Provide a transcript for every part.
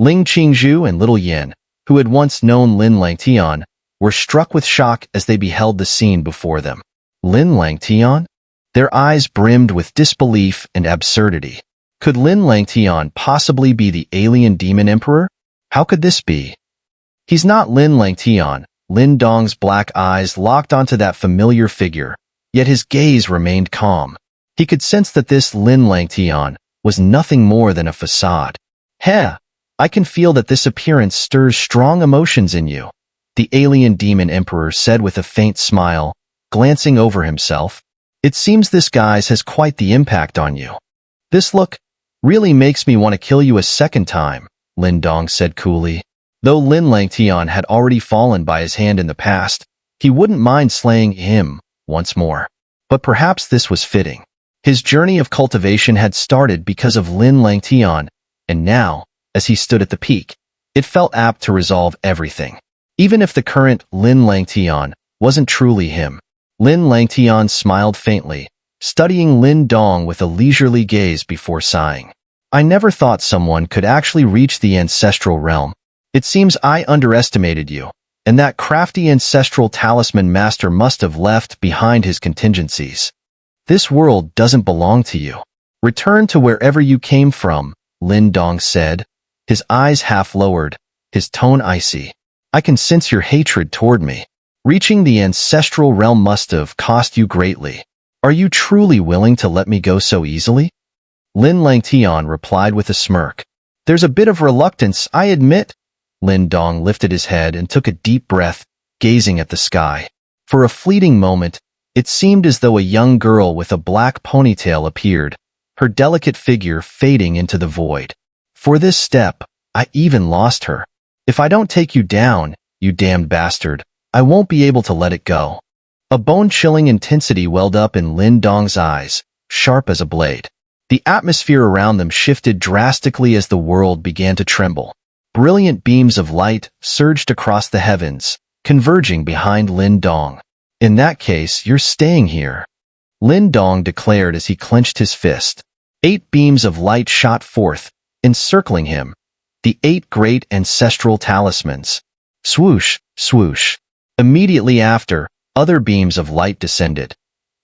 Ling Qingzhu and little Yin, who had once known Lin Langtian, were struck with shock as they beheld the scene before them. Lin Langtian? Their eyes brimmed with disbelief and absurdity. Could Lin Langtian possibly be the alien demon emperor? How could this be? He's not Lin Langtian. Lin Dong's black eyes locked onto that familiar figure, yet his gaze remained calm. He could sense that this Lin Langtian was nothing more than a facade. Heh, I can feel that this appearance stirs strong emotions in you, the alien demon emperor said with a faint smile, glancing over himself. It seems this guise has quite the impact on you. This look really makes me want to kill you a second time, Lin Dong said coolly. Though Lin Langtian had already fallen by his hand in the past, he wouldn't mind slaying him once more. But perhaps this was fitting. His journey of cultivation had started because of Lin Langtian, and now, as he stood at the peak, it felt apt to resolve everything. Even if the current Lin Langtian wasn't truly him. Lin Langtian smiled faintly, studying Lin Dong with a leisurely gaze before sighing. I never thought someone could actually reach the ancestral realm. It seems I underestimated you, and that crafty ancestral talisman master must have left behind his contingencies. This world doesn't belong to you. Return to wherever you came from, Lin Dong said, his eyes half lowered, his tone icy. I can sense your hatred toward me. Reaching the ancestral realm must have cost you greatly. Are you truly willing to let me go so easily? Lin Langtian replied with a smirk. There's a bit of reluctance, I admit. Lin Dong lifted his head and took a deep breath, gazing at the sky. For a fleeting moment, it seemed as though a young girl with a black ponytail appeared, her delicate figure fading into the void. For this step, I even lost her. If I don't take you down, you damned bastard, I won't be able to let it go. A bone-chilling intensity welled up in Lin Dong's eyes, sharp as a blade. The atmosphere around them shifted drastically as the world began to tremble. Brilliant beams of light surged across the heavens, converging behind Lin Dong. In that case, you're staying here, Lin Dong declared as he clenched his fist. 8 beams of light shot forth, encircling him. The 8 great ancestral talismans. Swoosh, swoosh. Immediately after, other beams of light descended.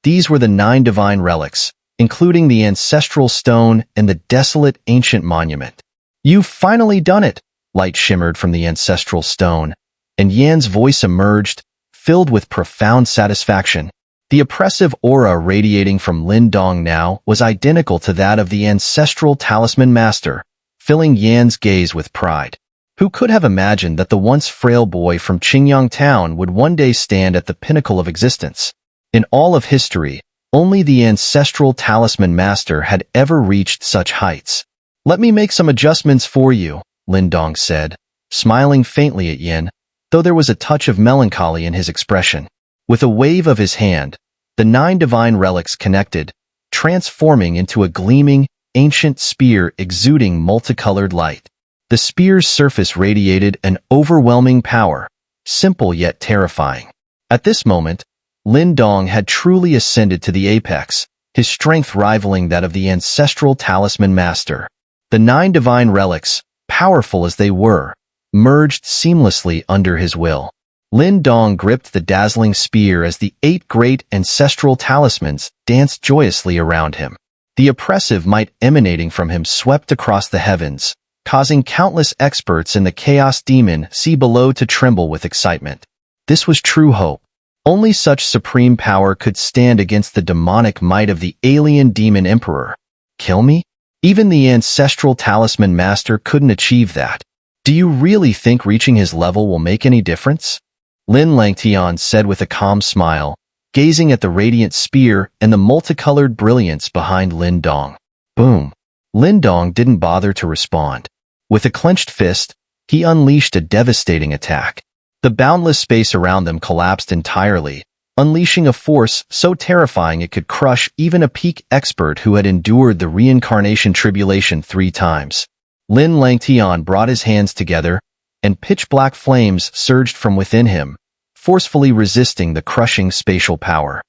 These were the 9 divine relics, including the ancestral stone and the desolate ancient monument. You've finally done it, light shimmered from the ancestral stone, and Yan's voice emerged, filled with profound satisfaction. The oppressive aura radiating from Lin Dong now was identical to that of the ancestral talisman master, filling Yan's gaze with pride. Who could have imagined that the once frail boy from Qingyang Town would one day stand at the pinnacle of existence? In all of history, only the ancestral talisman master had ever reached such heights. Let me make some adjustments for you, Lin Dong said, smiling faintly at Yin, though there was a touch of melancholy in his expression. With a wave of his hand, the 9 divine relics connected, transforming into a gleaming, ancient spear exuding multicolored light. The spear's surface radiated an overwhelming power, simple yet terrifying. At this moment, Lin Dong had truly ascended to the apex, his strength rivaling that of the ancestral talisman master. The 9 divine relics, powerful as they were, merged seamlessly under his will. Lin Dong gripped the dazzling spear as the 8 great ancestral talismans danced joyously around him. The oppressive might emanating from him swept across the heavens, causing countless experts in the Chaos Demon Sea below to tremble with excitement. This was true hope. Only such supreme power could stand against the demonic might of the alien demon emperor. Kill me? Even the ancestral talisman master couldn't achieve that. Do you really think reaching his level will make any difference? Lin Langtian said with a calm smile, gazing at the radiant spear and the multicolored brilliance behind Lin Dong. Boom. Lin Dong didn't bother to respond. With a clenched fist, he unleashed a devastating attack. The boundless space around them collapsed entirely, unleashing a force so terrifying it could crush even a peak expert who had endured the reincarnation tribulation 3 times. Lin Langtian brought his hands together, and pitch-black flames surged from within him, forcefully resisting the crushing spatial power.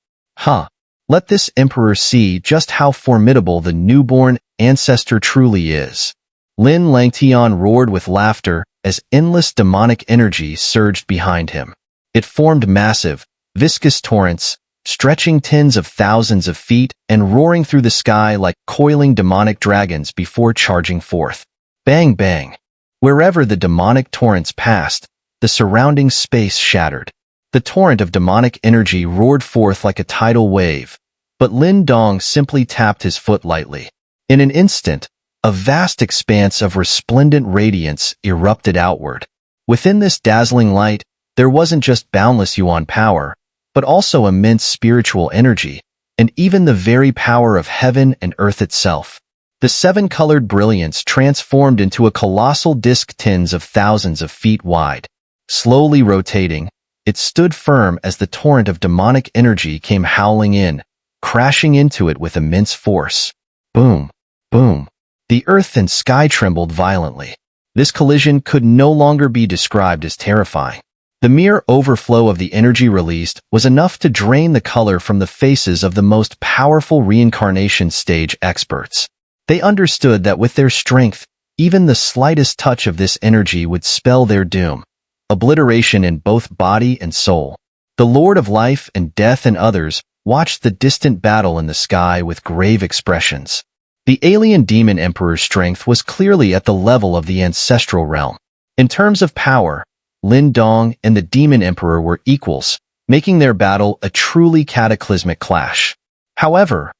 Let this emperor see just how formidable the newborn ancestor truly is. Lin Langtian roared with laughter as endless demonic energy surged behind him. It formed massive, viscous torrents, stretching tens of thousands of feet and roaring through the sky like coiling demonic dragons before charging forth. Bang bang! Wherever the demonic torrents passed, the surrounding space shattered. The torrent of demonic energy roared forth like a tidal wave, but Lin Dong simply tapped his foot lightly. In an instant, a vast expanse of resplendent radiance erupted outward. Within this dazzling light, there wasn't just boundless Yuan power, but also immense spiritual energy, and even the very power of heaven and earth itself. The seven-colored brilliance transformed into a colossal disk tens of thousands of feet wide. Slowly rotating, it stood firm as the torrent of demonic energy came howling in, crashing into it with immense force. Boom, boom. The earth and sky trembled violently. This collision could no longer be described as terrifying. The mere overflow of the energy released was enough to drain the color from the faces of the most powerful reincarnation stage experts. They understood that with their strength, even the slightest touch of this energy would spell their doom. Obliteration in both body and soul. The Lord of Life and Death and others watched the distant battle in the sky with grave expressions. The alien demon emperor's strength was clearly at the level of the ancestral realm. In terms of power, Lin Dong and the demon emperor were equals, making their battle a truly cataclysmic clash. However,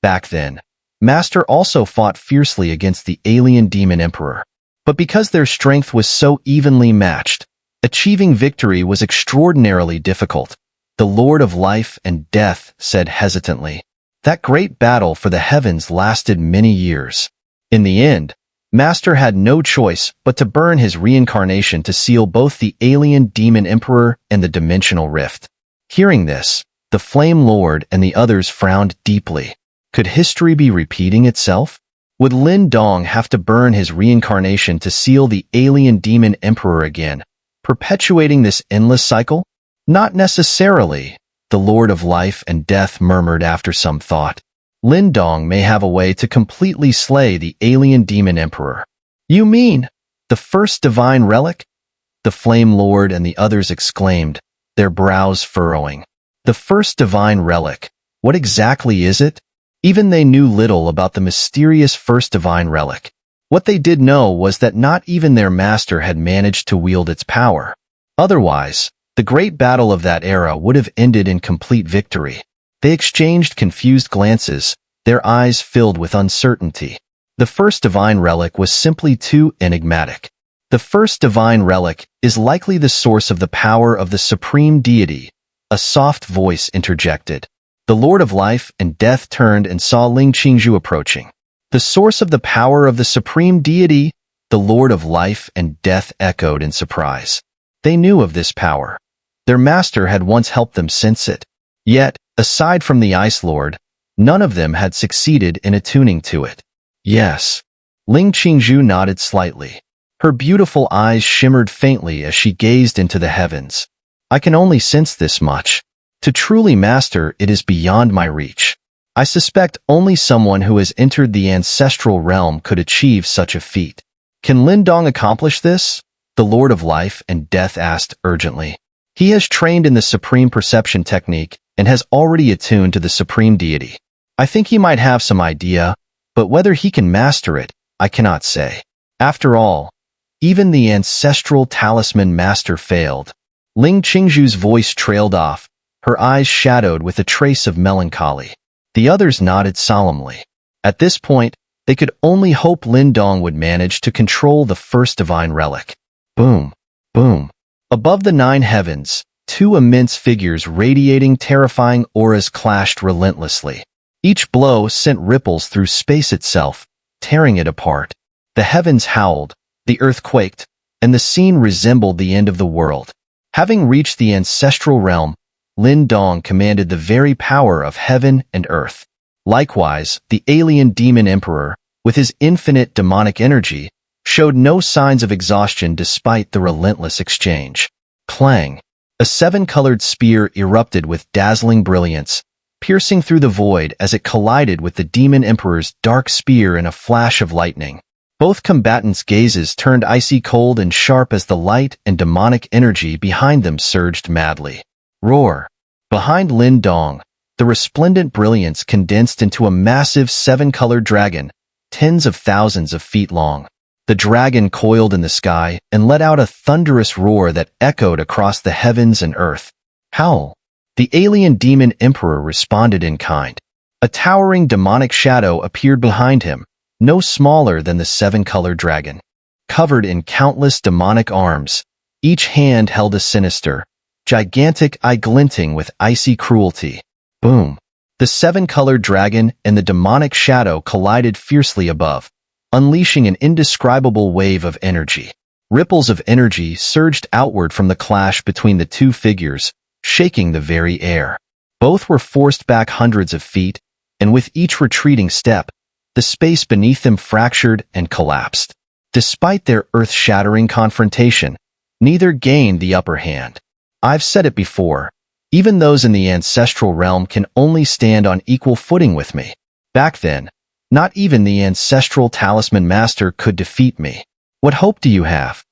back then, Master also fought fiercely against the alien demon emperor. But because their strength was so evenly matched, achieving victory was extraordinarily difficult. The Lord of Life and Death said hesitantly. That great battle for the heavens lasted many years. In the end, Master had no choice but to burn his reincarnation to seal both the alien demon emperor and the dimensional rift. Hearing this, the Flame Lord and the others frowned deeply. Could history be repeating itself? Would Lin Dong have to burn his reincarnation to seal the alien demon emperor again, perpetuating this endless cycle? Not necessarily, the Lord of Life and Death murmured after some thought. Lin Dong may have a way to completely slay the alien demon emperor. You mean, the first divine relic? The Flame Lord and the others exclaimed, their brows furrowing. The first divine relic, what exactly is it? Even they knew little about the mysterious first divine relic. What they did know was that not even their master had managed to wield its power. Otherwise, the great battle of that era would have ended in complete victory. They exchanged confused glances, their eyes filled with uncertainty. The first divine relic was simply too enigmatic. The first divine relic is likely the source of the power of the supreme deity, a soft voice interjected. The Lord of Life and Death turned and saw Ling Qingzhu approaching. The source of the power of the supreme deity, the Lord of Life and Death echoed in surprise. They knew of this power. Their master had once helped them sense it. Yet, aside from the Ice Lord, none of them had succeeded in attuning to it. Yes. Ling Qingzhu nodded slightly. Her beautiful eyes shimmered faintly as she gazed into the heavens. I can only sense this much. To truly master it is beyond my reach. I suspect only someone who has entered the ancestral realm could achieve such a feat. Can Lin Dong accomplish this? The Lord of Life and Death asked urgently. He has trained in the supreme perception technique and has already attuned to the supreme deity. I think he might have some idea, but whether he can master it, I cannot say. After all, even the ancestral talisman master failed. Ling Qingzhu's voice trailed off, her eyes shadowed with a trace of melancholy. The others nodded solemnly. At this point, they could only hope Lin Dong would manage to control the first divine relic. Boom, boom. Above the nine heavens, two immense figures radiating terrifying auras clashed relentlessly. Each blow sent ripples through space itself, tearing it apart. The heavens howled, the earth quaked, and the scene resembled the end of the world. Having reached the ancestral realm, Lin Dong commanded the very power of heaven and earth. Likewise, the alien demon emperor, with his infinite demonic energy, showed no signs of exhaustion despite the relentless exchange. Clang! A seven-colored spear erupted with dazzling brilliance, piercing through the void as it collided with the demon emperor's dark spear in a flash of lightning. Both combatants' gazes turned icy cold and sharp as the light and demonic energy behind them surged madly. Roar! Behind Lin Dong, the resplendent brilliance condensed into a massive seven-colored dragon, tens of thousands of feet long. The dragon coiled in the sky and let out a thunderous roar that echoed across the heavens and earth. Howl! The alien demon emperor responded in kind. A towering demonic shadow appeared behind him, no smaller than the seven-colored dragon. Covered in countless demonic arms, each hand held a sinister, gigantic eye glinting with icy cruelty. Boom! The seven-colored dragon and the demonic shadow collided fiercely above, unleashing an indescribable wave of energy. Ripples of energy surged outward from the clash between the two figures, shaking the very air. Both were forced back hundreds of feet, and with each retreating step, the space beneath them fractured and collapsed. Despite their earth-shattering confrontation, neither gained the upper hand. I've said it before, even those in the ancestral realm can only stand on equal footing with me. Back then, not even the ancestral talisman master could defeat me. What hope do you have?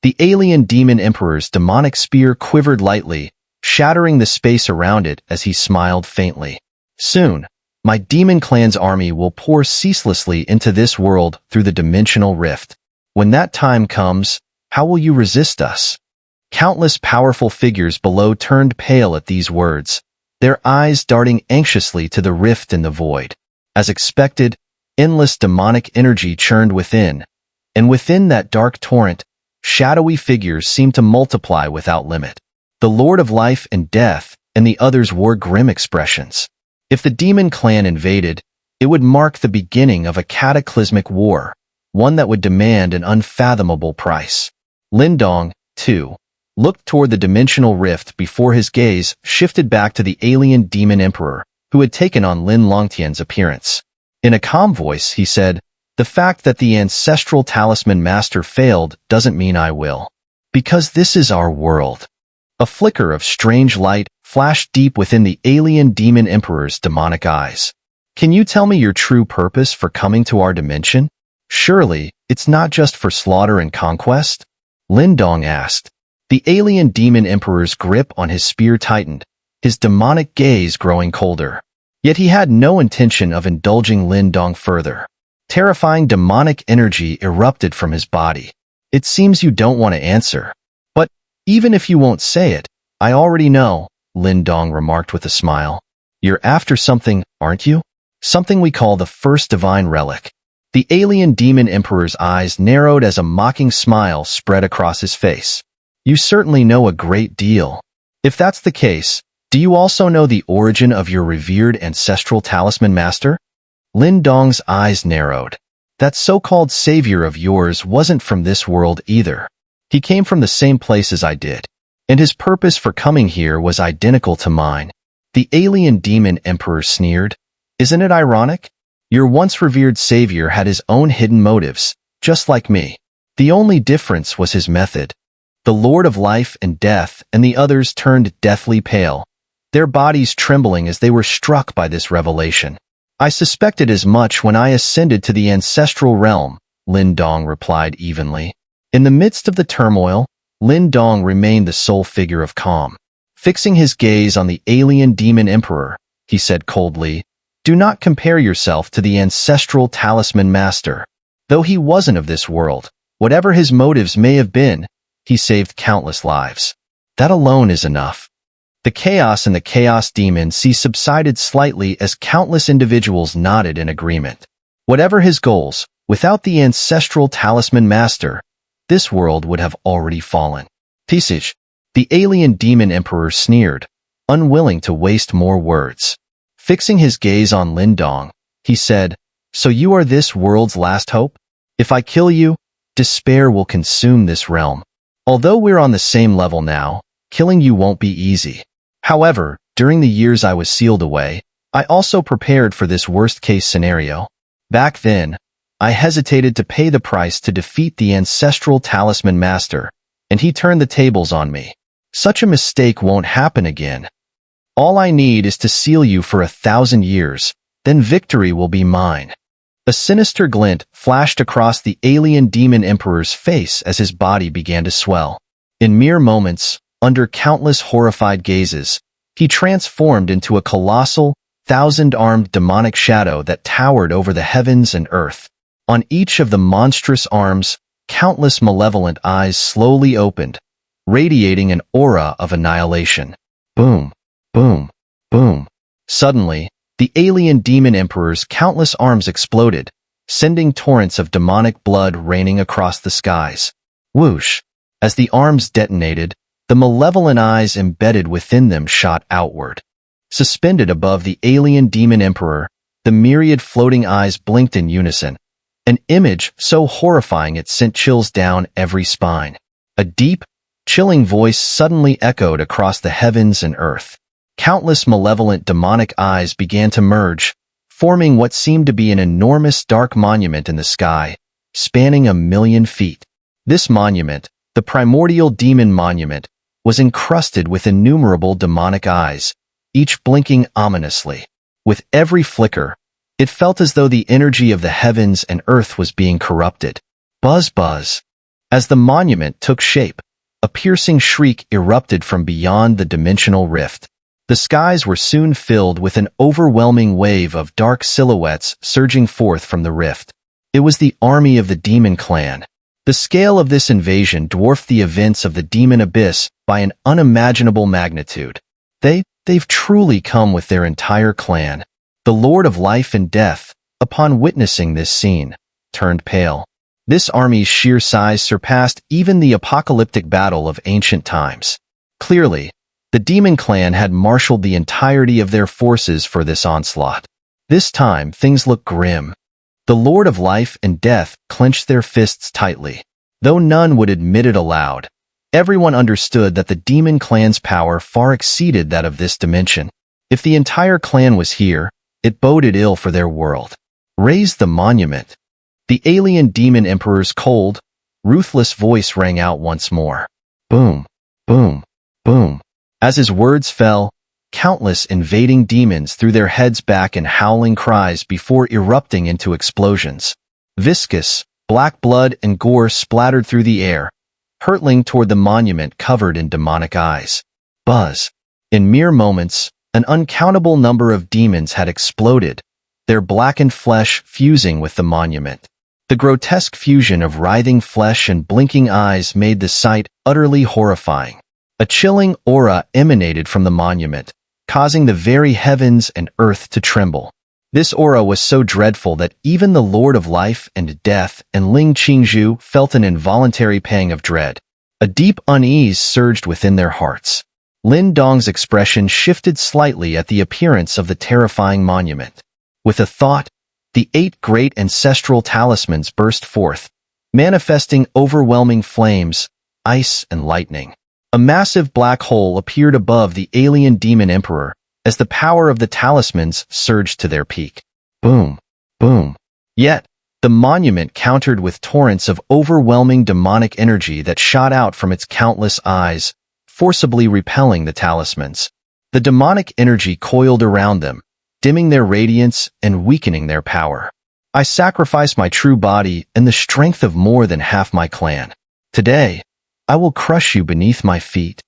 The alien demon emperor's demonic spear quivered lightly, shattering the space around it as he smiled faintly. Soon, my demon clan's army will pour ceaselessly into this world through the dimensional rift. When that time comes, how will you resist us? Countless powerful figures below turned pale at these words, their eyes darting anxiously to the rift in the void. As expected, endless demonic energy churned within, and within that dark torrent, shadowy figures seemed to multiply without limit. The Lord of Life and Death and the others wore grim expressions. If the demon clan invaded, it would mark the beginning of a cataclysmic war, one that would demand an unfathomable price. Lin Dong, too, looked toward the dimensional rift before his gaze shifted back to the alien demon emperor, who had taken on Lin Longtian's appearance. In a calm voice, he said, "The fact that the ancestral talisman master failed doesn't mean I will. Because this is our world." A flicker of strange light flashed deep within the alien demon emperor's demonic eyes. "Can you tell me your true purpose for coming to our dimension? Surely, it's not just for slaughter and conquest?" Lin Dong asked. The alien demon emperor's grip on his spear tightened, his demonic gaze growing colder. Yet he had no intention of indulging Lin Dong further. Terrifying demonic energy erupted from his body. "It seems you don't want to answer. But, even if you won't say it, I already know," Lin Dong remarked with a smile. "You're after something, aren't you? Something we call the first divine relic." The alien demon emperor's eyes narrowed as a mocking smile spread across his face. "You certainly know a great deal. If that's the case, do you also know the origin of your revered ancestral talisman master?" Lin Dong's eyes narrowed. "That so-called savior of yours wasn't from this world either. He came from the same place as I did, and his purpose for coming here was identical to mine." The alien demon emperor sneered. "Isn't it ironic? Your once revered savior had his own hidden motives, just like me. The only difference was his method." The Lord of Life and Death and the others turned deathly pale, their bodies trembling as they were struck by this revelation. "I suspected as much when I ascended to the ancestral realm," Lin Dong replied evenly. In the midst of the turmoil, Lin Dong remained the sole figure of calm. Fixing his gaze on the alien demon emperor, he said coldly, "Do not compare yourself to the ancestral talisman master. Though he wasn't of this world, whatever his motives may have been, he saved countless lives. That alone is enough." The chaos in the Chaos Demon Sea subsided slightly as countless individuals nodded in agreement. Whatever his goals, without the ancestral talisman master, this world would have already fallen. "Tisage," the alien demon emperor sneered, unwilling to waste more words. Fixing his gaze on Lin Dong, he said, "So you are this world's last hope? If I kill you, despair will consume this realm. Although we're on the same level now, killing you won't be easy. However, during the years I was sealed away, I also prepared for this worst-case scenario. Back then, I hesitated to pay the price to defeat the ancestral talisman master, and he turned the tables on me. Such a mistake won't happen again. All I need is to seal you for 1,000 years, then victory will be mine." A sinister glint flashed across the alien demon emperor's face as his body began to swell. In mere moments, under countless horrified gazes, he transformed into a colossal, thousand-armed demonic shadow that towered over the heavens and earth. On each of the monstrous arms, countless malevolent eyes slowly opened, radiating an aura of annihilation. Boom, boom, boom. Suddenly, the alien demon emperor's countless arms exploded, sending torrents of demonic blood raining across the skies. Whoosh! As the arms detonated, the malevolent eyes embedded within them shot outward. Suspended above the alien demon emperor, the myriad floating eyes blinked in unison, an image so horrifying it sent chills down every spine. A deep, chilling voice suddenly echoed across the heavens and earth. Countless malevolent demonic eyes began to merge, forming what seemed to be an enormous dark monument in the sky, spanning 1,000,000 feet. This monument, the primordial demon monument, was encrusted with innumerable demonic eyes, each blinking ominously. With every flicker, it felt as though the energy of the heavens and earth was being corrupted. Buzz buzz. As the monument took shape, a piercing shriek erupted from beyond the dimensional rift. The skies were soon filled with an overwhelming wave of dark silhouettes surging forth from the rift. It was the army of the demon clan. The scale of this invasion dwarfed the events of the demon abyss by an unimaginable magnitude. They've truly come with their entire clan. The Lord of Life and Death, upon witnessing this scene, turned pale. This army's sheer size surpassed even the apocalyptic battle of ancient times. Clearly, the demon clan had marshaled the entirety of their forces for this onslaught. This time, things looked grim. The Lord of Life and Death clenched their fists tightly. Though none would admit it aloud, everyone understood that the demon clan's power far exceeded that of this dimension. If the entire clan was here, it boded ill for their world. Raise the monument. The alien demon emperor's cold, ruthless voice rang out once more. Boom, boom, boom. As his words fell, countless invading demons threw their heads back in howling cries before erupting into explosions. Viscous, black blood and gore splattered through the air, hurtling toward the monument covered in demonic eyes. Buzz. In mere moments, an uncountable number of demons had exploded, their blackened flesh fusing with the monument. The grotesque fusion of writhing flesh and blinking eyes made the sight utterly horrifying. A chilling aura emanated from the monument, causing the very heavens and earth to tremble. This aura was so dreadful that even the Lord of Life and Death and Ling Qingzhu felt an involuntary pang of dread. A deep unease surged within their hearts. Lin Dong's expression shifted slightly at the appearance of the terrifying monument. With a thought, the 8 great ancestral talismans burst forth, manifesting overwhelming flames, ice, and lightning. A massive black hole appeared above the alien demon emperor as the power of the talismans surged to their peak. Boom, boom. Yet, the monument countered with torrents of overwhelming demonic energy that shot out from its countless eyes, forcibly repelling the talismans. The demonic energy coiled around them, dimming their radiance and weakening their power. I sacrifice my true body and the strength of more than half my clan. Today, I will crush you beneath my feet.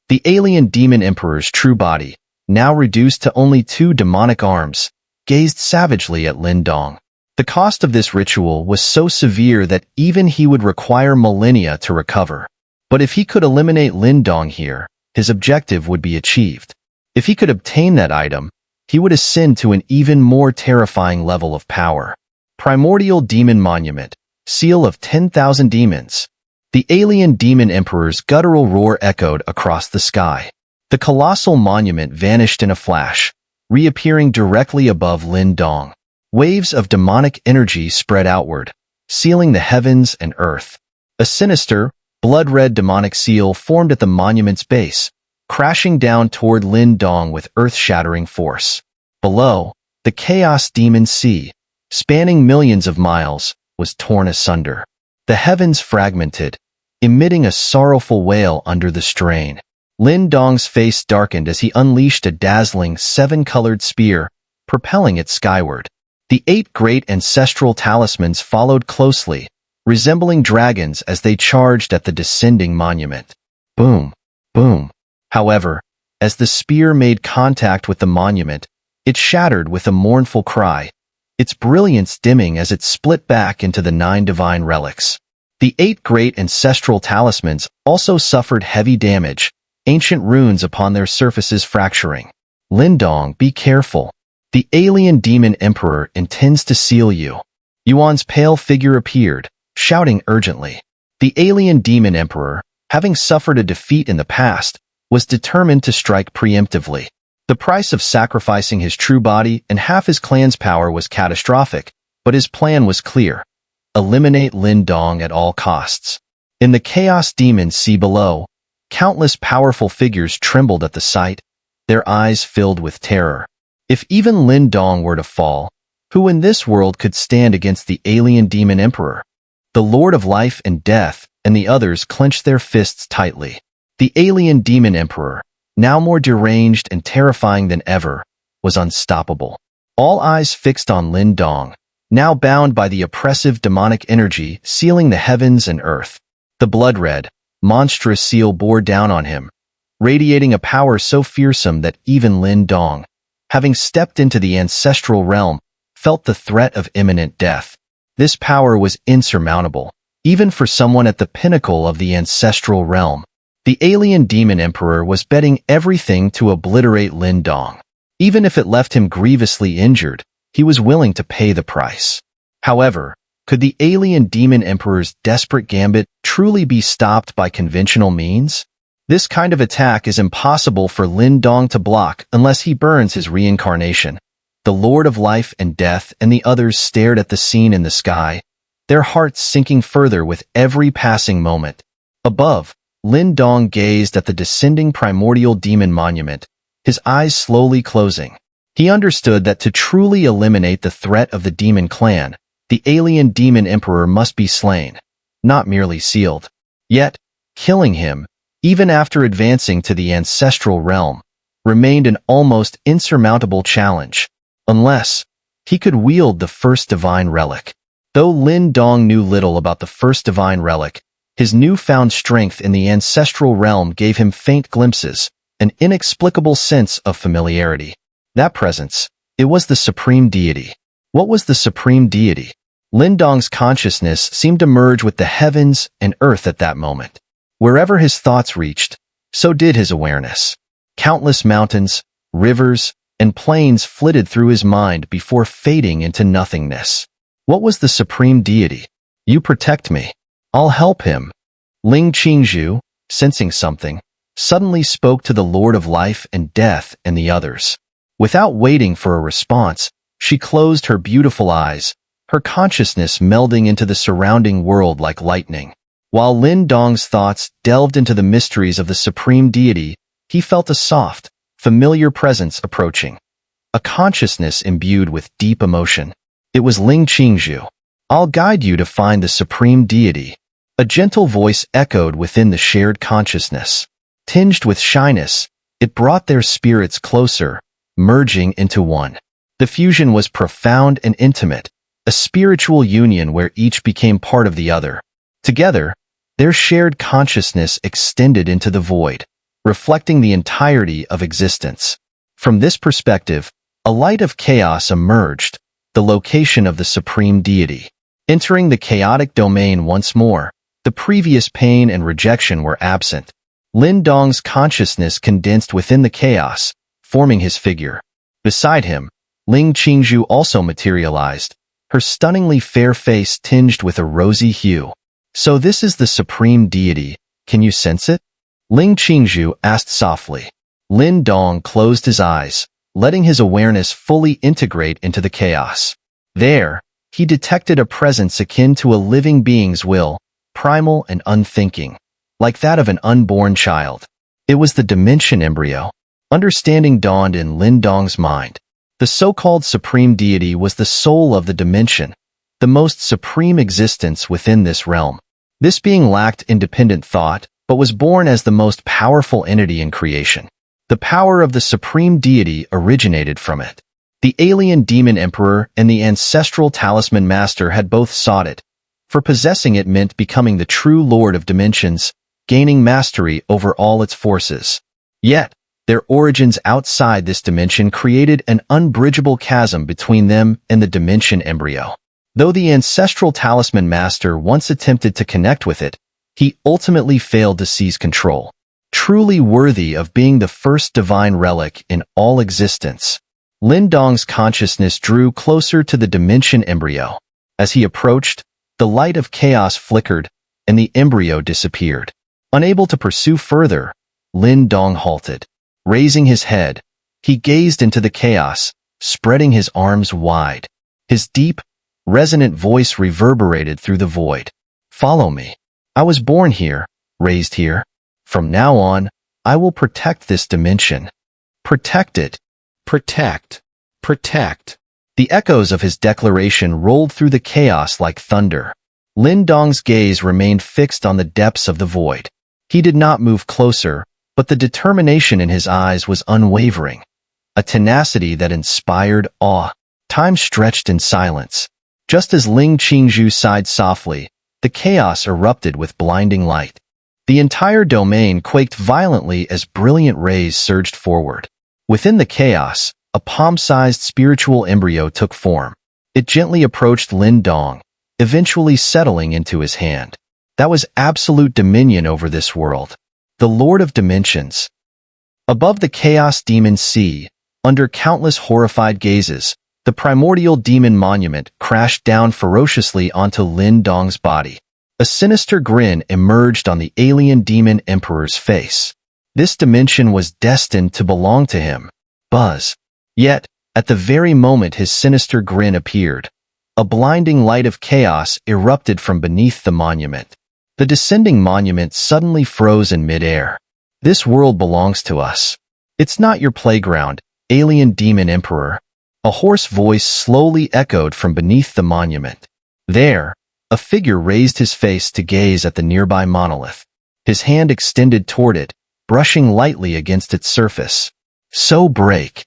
The alien demon emperor's true body, now reduced to only 2 demonic arms, gazed savagely at Lin Dong. The cost of this ritual was so severe that even he would require millennia to recover. But if he could eliminate Lin Dong here, his objective would be achieved. If he could obtain that item, he would ascend to an even more terrifying level of power. Primordial Demon Monument, Seal of 10,000 Demons. The alien demon emperor's guttural roar echoed across the sky. The colossal monument vanished in a flash, reappearing directly above Lin Dong. Waves of demonic energy spread outward, sealing the heavens and earth. A sinister, blood-red demonic seal formed at the monument's base, crashing down toward Lin Dong with earth-shattering force. Below, the Chaos Demon Sea, spanning millions of miles, was torn asunder. The heavens fragmented, emitting a sorrowful wail under the strain. Lin Dong's face darkened as he unleashed a dazzling 7-colored spear, propelling it skyward. The 8 great ancestral talismans followed closely, resembling dragons as they charged at the descending monument. Boom, boom. However, as the spear made contact with the monument, it shattered with a mournful cry, its brilliance dimming as it split back into the 9 divine relics. The 8 great ancestral talismans also suffered heavy damage, ancient runes upon their surfaces fracturing. Lin Dong, be careful. The alien demon emperor intends to seal you. Yuan's pale figure appeared, shouting urgently. The alien demon emperor, having suffered a defeat in the past, was determined to strike preemptively. The price of sacrificing his true body and half his clan's power was catastrophic, but his plan was clear. Eliminate Lin Dong at all costs. In the chaos demon sea below, countless powerful figures trembled at the sight, their eyes filled with terror. If even Lin Dong were to fall, who in this world could stand against the alien demon emperor? The Lord of Life and Death and the others clenched their fists tightly. The alien demon emperor, now more deranged and terrifying than ever, was unstoppable. All eyes fixed on Lin Dong, now bound by the oppressive demonic energy sealing the heavens and earth. The blood-red, monstrous seal bore down on him, radiating a power so fearsome that even Lin Dong, having stepped into the ancestral realm, felt the threat of imminent death. This power was insurmountable, even for someone at the pinnacle of the ancestral realm. The alien demon emperor was betting everything to obliterate Lin Dong. Even if it left him grievously injured, he was willing to pay the price. However, could the alien demon emperor's desperate gambit truly be stopped by conventional means? This kind of attack is impossible for Lin Dong to block unless he burns his reincarnation. The Lord of Life and Death and the others stared at the scene in the sky, their hearts sinking further with every passing moment. Above, Lin Dong gazed at the descending primordial demon monument, his eyes slowly closing. He understood that to truly eliminate the threat of the demon clan, the alien demon emperor must be slain, not merely sealed. Yet, killing him, even after advancing to the ancestral realm, remained an almost insurmountable challenge, unless he could wield the first divine relic. Though Lin Dong knew little about the first divine relic, his newfound strength in the ancestral realm gave him faint glimpses, an inexplicable sense of familiarity. That presence, it was the supreme deity. What was the supreme deity? Lin Dong's consciousness seemed to merge with the heavens and earth at that moment. Wherever his thoughts reached, so did his awareness. Countless mountains, rivers, and plains flitted through his mind before fading into nothingness. What was the supreme deity? You protect me. I'll help him. Ling Qingzhu, sensing something, suddenly spoke to the Lord of Life and Death and the others. Without waiting for a response, she closed her beautiful eyes, her consciousness melding into the surrounding world like lightning. While Lin Dong's thoughts delved into the mysteries of the supreme deity, he felt a soft, familiar presence approaching. A consciousness imbued with deep emotion. It was Ling Qingzhu. I'll guide you to find the supreme deity. A gentle voice echoed within the shared consciousness. Tinged with shyness, it brought their spirits closer, merging into one. The fusion was profound and intimate, a spiritual union where each became part of the other. Together, their shared consciousness extended into the void, reflecting the entirety of existence. From this perspective, a light of chaos emerged, the location of the supreme deity. Entering the chaotic domain once more, the previous pain and rejection were absent. Lin Dong's consciousness condensed within the chaos, forming his figure. Beside him, Ling Qingzhu also materialized, her stunningly fair face tinged with a rosy hue. So this is the supreme deity, can you sense it? Ling Qingzhu asked softly. Lin Dong closed his eyes, letting his awareness fully integrate into the chaos. There, he detected a presence akin to a living being's will, primal and unthinking, like that of an unborn child. It was the dimension embryo. Understanding dawned in Lin Dong's mind. The so-called supreme deity was the soul of the dimension, the most supreme existence within this realm. This being lacked independent thought, but was born as the most powerful entity in creation. The power of the supreme deity originated from it. The alien demon emperor and the ancestral talisman master had both sought it, for possessing it meant becoming the true lord of dimensions, gaining mastery over all its forces. Yet, their origins outside this dimension created an unbridgeable chasm between them and the dimension embryo. Though the ancestral talisman master once attempted to connect with it, he ultimately failed to seize control. Truly worthy of being the first divine relic in all existence, Lin Dong's consciousness drew closer to the dimension embryo. As he approached, the light of chaos flickered, and the embryo disappeared. Unable to pursue further, Lin Dong halted. Raising his head, he gazed into the chaos, spreading his arms wide. His deep, resonant voice reverberated through the void. "Follow me. I was born here, raised here. From now on, I will protect this dimension. Protect it. Protect. Protect." The echoes of his declaration rolled through the chaos like thunder. Lin Dong's gaze remained fixed on the depths of the void. He did not move closer, but the determination in his eyes was unwavering, a tenacity that inspired awe. Time stretched in silence. Just as Ling Qingzhu sighed softly, the chaos erupted with blinding light. The entire domain quaked violently as brilliant rays surged forward. Within the chaos, a palm-sized spiritual embryo took form. It gently approached Lin Dong, eventually settling into his hand. That was absolute dominion over this world. The Lord of Dimensions. Above the chaos demon sea, under countless horrified gazes, the primordial demon monument crashed down ferociously onto Lin Dong's body. A sinister grin emerged on the alien demon emperor's face. This dimension was destined to belong to him. Buzz. Yet, at the very moment his sinister grin appeared, a blinding light of chaos erupted from beneath the monument. The descending monument suddenly froze in midair. "This world belongs to us. It's not your playground, alien demon emperor." A hoarse voice slowly echoed from beneath the monument. There, a figure raised his face to gaze at the nearby monolith. His hand extended toward it, brushing lightly against its surface. "So break."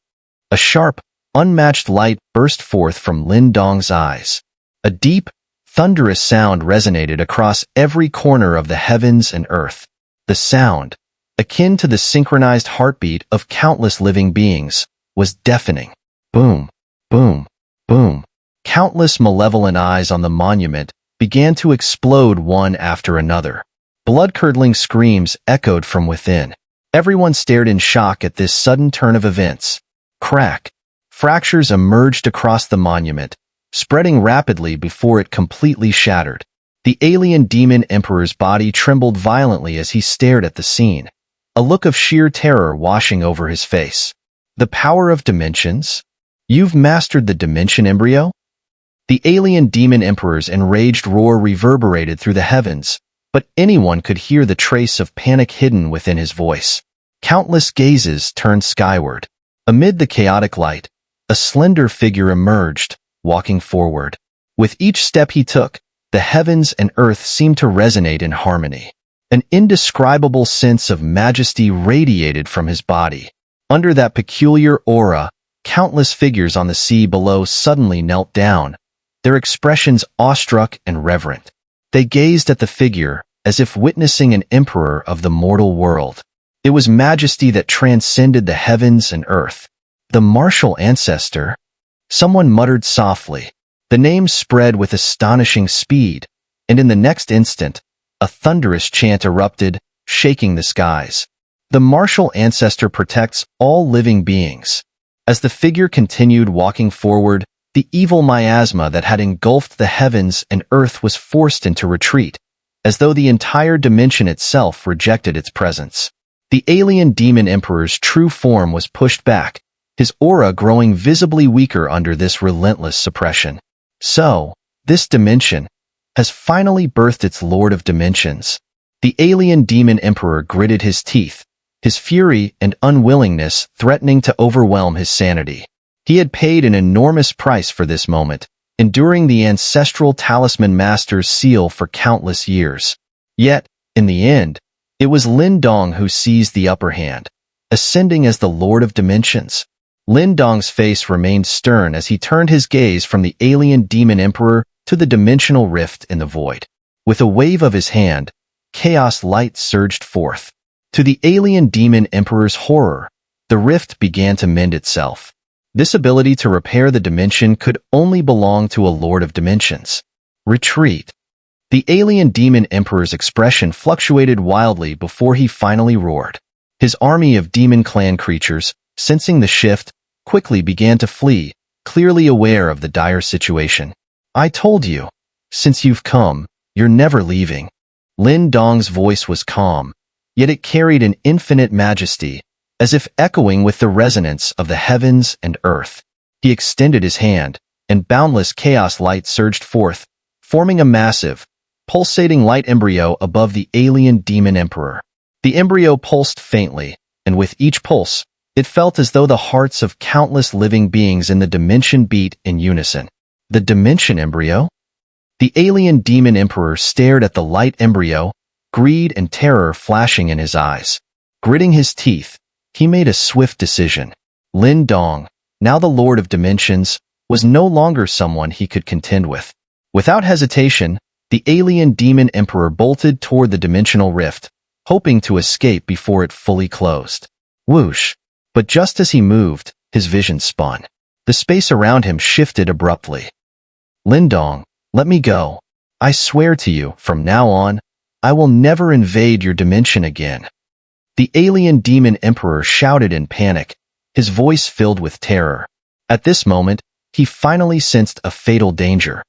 A sharp, unmatched light burst forth from Lin Dong's eyes. A deep, thunderous sound resonated across every corner of the heavens and earth. The sound, akin to the synchronized heartbeat of countless living beings, was deafening. Boom, boom, boom. Countless malevolent eyes on the monument began to explode one after another. Blood-curdling screams echoed from within. Everyone stared in shock at this sudden turn of events. Crack. Fractures emerged across the monument, spreading rapidly before it completely shattered. The alien demon emperor's body trembled violently as he stared at the scene, a look of sheer terror washing over his face. "The power of dimensions? You've mastered the dimension embryo?" The alien demon emperor's enraged roar reverberated through the heavens, but anyone could hear the trace of panic hidden within his voice. Countless gazes turned skyward. Amid the chaotic light, a slender figure emerged, walking forward. With each step he took, the heavens and earth seemed to resonate in harmony. An indescribable sense of majesty radiated from his body. Under that peculiar aura, countless figures on the sea below suddenly knelt down, their expressions awestruck and reverent. They gazed at the figure, as if witnessing an emperor of the mortal world. It was majesty that transcended the heavens and earth. "The martial ancestor?" Someone muttered softly. The name spread with astonishing speed, and in the next instant, a thunderous chant erupted, shaking the skies. "The martial ancestor protects all living beings." As the figure continued walking forward, the evil miasma that had engulfed the heavens and earth was forced into retreat, as though the entire dimension itself rejected its presence. The alien demon emperor's true form was pushed back, his aura growing visibly weaker under this relentless suppression. So, this dimension has finally birthed its Lord of Dimensions. The alien demon emperor gritted his teeth, his fury and unwillingness threatening to overwhelm his sanity. He had paid an enormous price for this moment, enduring the ancestral talisman master's seal for countless years. Yet, in the end, it was Lin Dong who seized the upper hand, ascending as the Lord of Dimensions. Lin Dong's face remained stern as he turned his gaze from the alien demon emperor to the dimensional rift in the void. With a wave of his hand, chaos light surged forth. To the alien demon emperor's horror, the rift began to mend itself. This ability to repair the dimension could only belong to a lord of dimensions. Retreat. The alien demon emperor's expression fluctuated wildly before he finally roared. His army of demon clan creatures, sensing the shift, quickly began to flee, clearly aware of the dire situation. I told you, since you've come, you're never leaving. Lin Dong's voice was calm, yet it carried an infinite majesty, as if echoing with the resonance of the heavens and earth. He extended his hand, and boundless chaos light surged forth, forming a massive, pulsating light embryo above the alien demon emperor. The embryo pulsed faintly, and with each pulse, it felt as though the hearts of countless living beings in the dimension beat in unison. The dimension embryo? The alien demon emperor stared at the light embryo, greed and terror flashing in his eyes. Gritting his teeth, he made a swift decision. Lin Dong, now the Lord of Dimensions, was no longer someone he could contend with. Without hesitation, the alien demon emperor bolted toward the dimensional rift, hoping to escape before it fully closed. Whoosh! But just as he moved, his vision spun. The space around him shifted abruptly. Lin Dong, let me go. I swear to you, from now on, I will never invade your dimension again. The alien demon emperor shouted in panic, his voice filled with terror. At this moment, he finally sensed a fatal danger.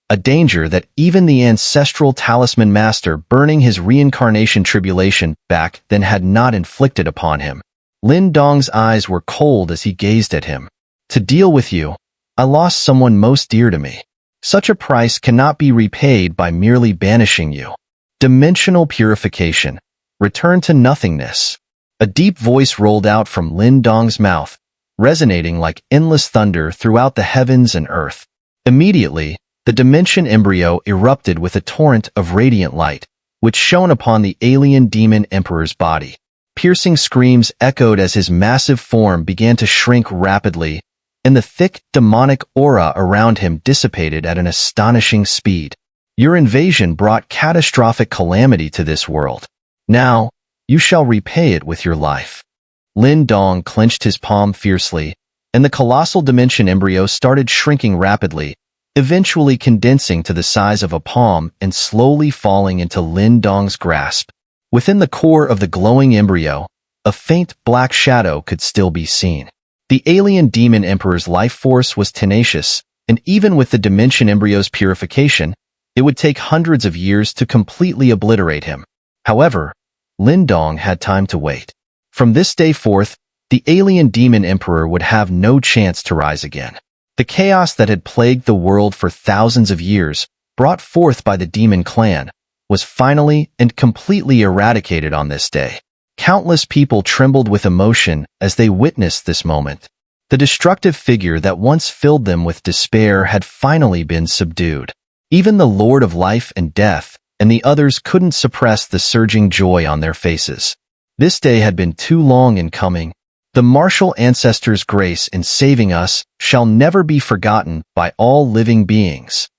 A danger that even the ancestral Talisman master burning his reincarnation tribulation back then had not inflicted upon him. Lin Dong's eyes were cold as he gazed at him. To deal with you, I lost someone most dear to me. Such a price cannot be repaid by merely banishing you. Dimensional purification. Return to nothingness. A deep voice rolled out from Lin Dong's mouth, resonating like endless thunder throughout the heavens and earth. Immediately, the dimension embryo erupted with a torrent of radiant light, which shone upon the alien demon emperor's body. Piercing screams echoed as his massive form began to shrink rapidly, and the thick, demonic aura around him dissipated at an astonishing speed. Your invasion brought catastrophic calamity to this world. Now, you shall repay it with your life. Lin Dong clenched his palm fiercely, and the colossal dimension embryo started shrinking rapidly, eventually condensing to the size of a palm and slowly falling into Lin Dong's grasp. Within the core of the glowing embryo, a faint black shadow could still be seen. The alien demon emperor's life force was tenacious, and even with the dimension embryo's purification, it would take hundreds of years to completely obliterate him. However, Lin Dong had time to wait. From this day forth, the alien demon emperor would have no chance to rise again. The chaos that had plagued the world for thousands of years, brought forth by the demon clan, was finally and completely eradicated on this day. Countless people trembled with emotion as they witnessed this moment. The destructive figure that once filled them with despair had finally been subdued. Even the Lord of Life and Death and the others couldn't suppress the surging joy on their faces. This day had been too long in coming. The martial ancestors' grace in saving us shall never be forgotten by all living beings.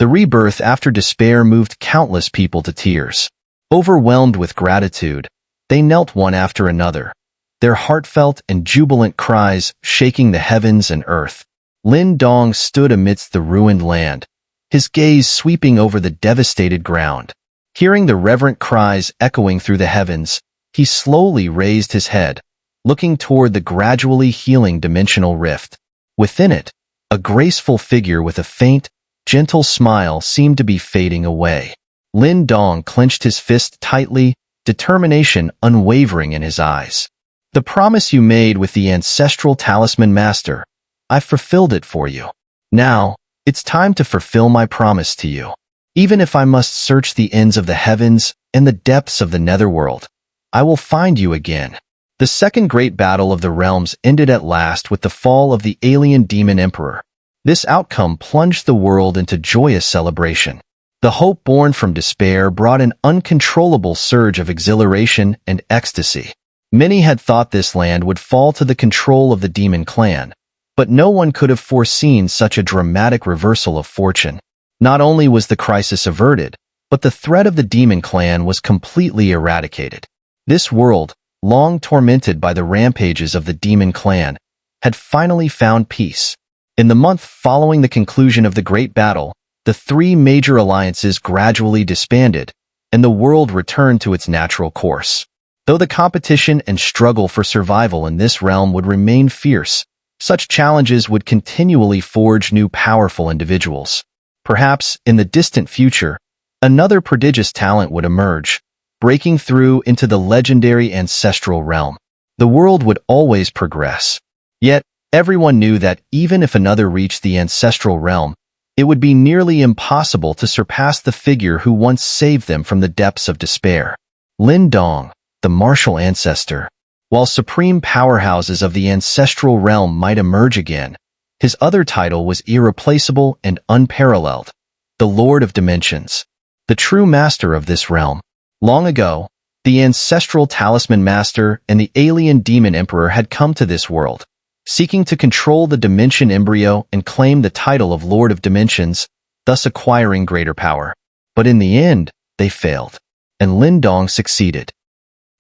The rebirth after despair moved countless people to tears. Overwhelmed with gratitude, they knelt one after another, their heartfelt and jubilant cries shaking the heavens and earth. Lin Dong stood amidst the ruined land, his gaze sweeping over the devastated ground. Hearing the reverent cries echoing through the heavens, he slowly raised his head, looking toward the gradually healing dimensional rift. Within it, a graceful figure with a faint, gentle smile seemed to be fading away. Lin Dong clenched his fist tightly, determination unwavering in his eyes. The promise you made with the ancestral Talisman Master, I've fulfilled it for you. Now, it's time to fulfill my promise to you. Even if I must search the ends of the heavens and the depths of the netherworld, I will find you again. The second great battle of the realms ended at last with the fall of the alien demon emperor. This outcome plunged the world into joyous celebration. The hope born from despair brought an uncontrollable surge of exhilaration and ecstasy. Many had thought this land would fall to the control of the demon clan, but no one could have foreseen such a dramatic reversal of fortune. Not only was the crisis averted, but the threat of the demon clan was completely eradicated. This world, long tormented by the rampages of the demon clan, had finally found peace. In the month following the conclusion of the Great Battle, the three major alliances gradually disbanded, and the world returned to its natural course. Though the competition and struggle for survival in this realm would remain fierce, such challenges would continually forge new powerful individuals. Perhaps, in the distant future, another prodigious talent would emerge, breaking through into the legendary ancestral realm. The world would always progress. Yet, everyone knew that even if another reached the ancestral realm, it would be nearly impossible to surpass the figure who once saved them from the depths of despair. Lin Dong, the martial ancestor. While supreme powerhouses of the ancestral realm might emerge again, his other title was irreplaceable and unparalleled, the Lord of Dimensions, the true master of this realm. Long ago, the ancestral Talisman Master and the alien demon emperor had come to this world, seeking to control the dimension embryo and claim the title of Lord of Dimensions, thus acquiring greater power. But in the end, they failed, and Lin Dong succeeded.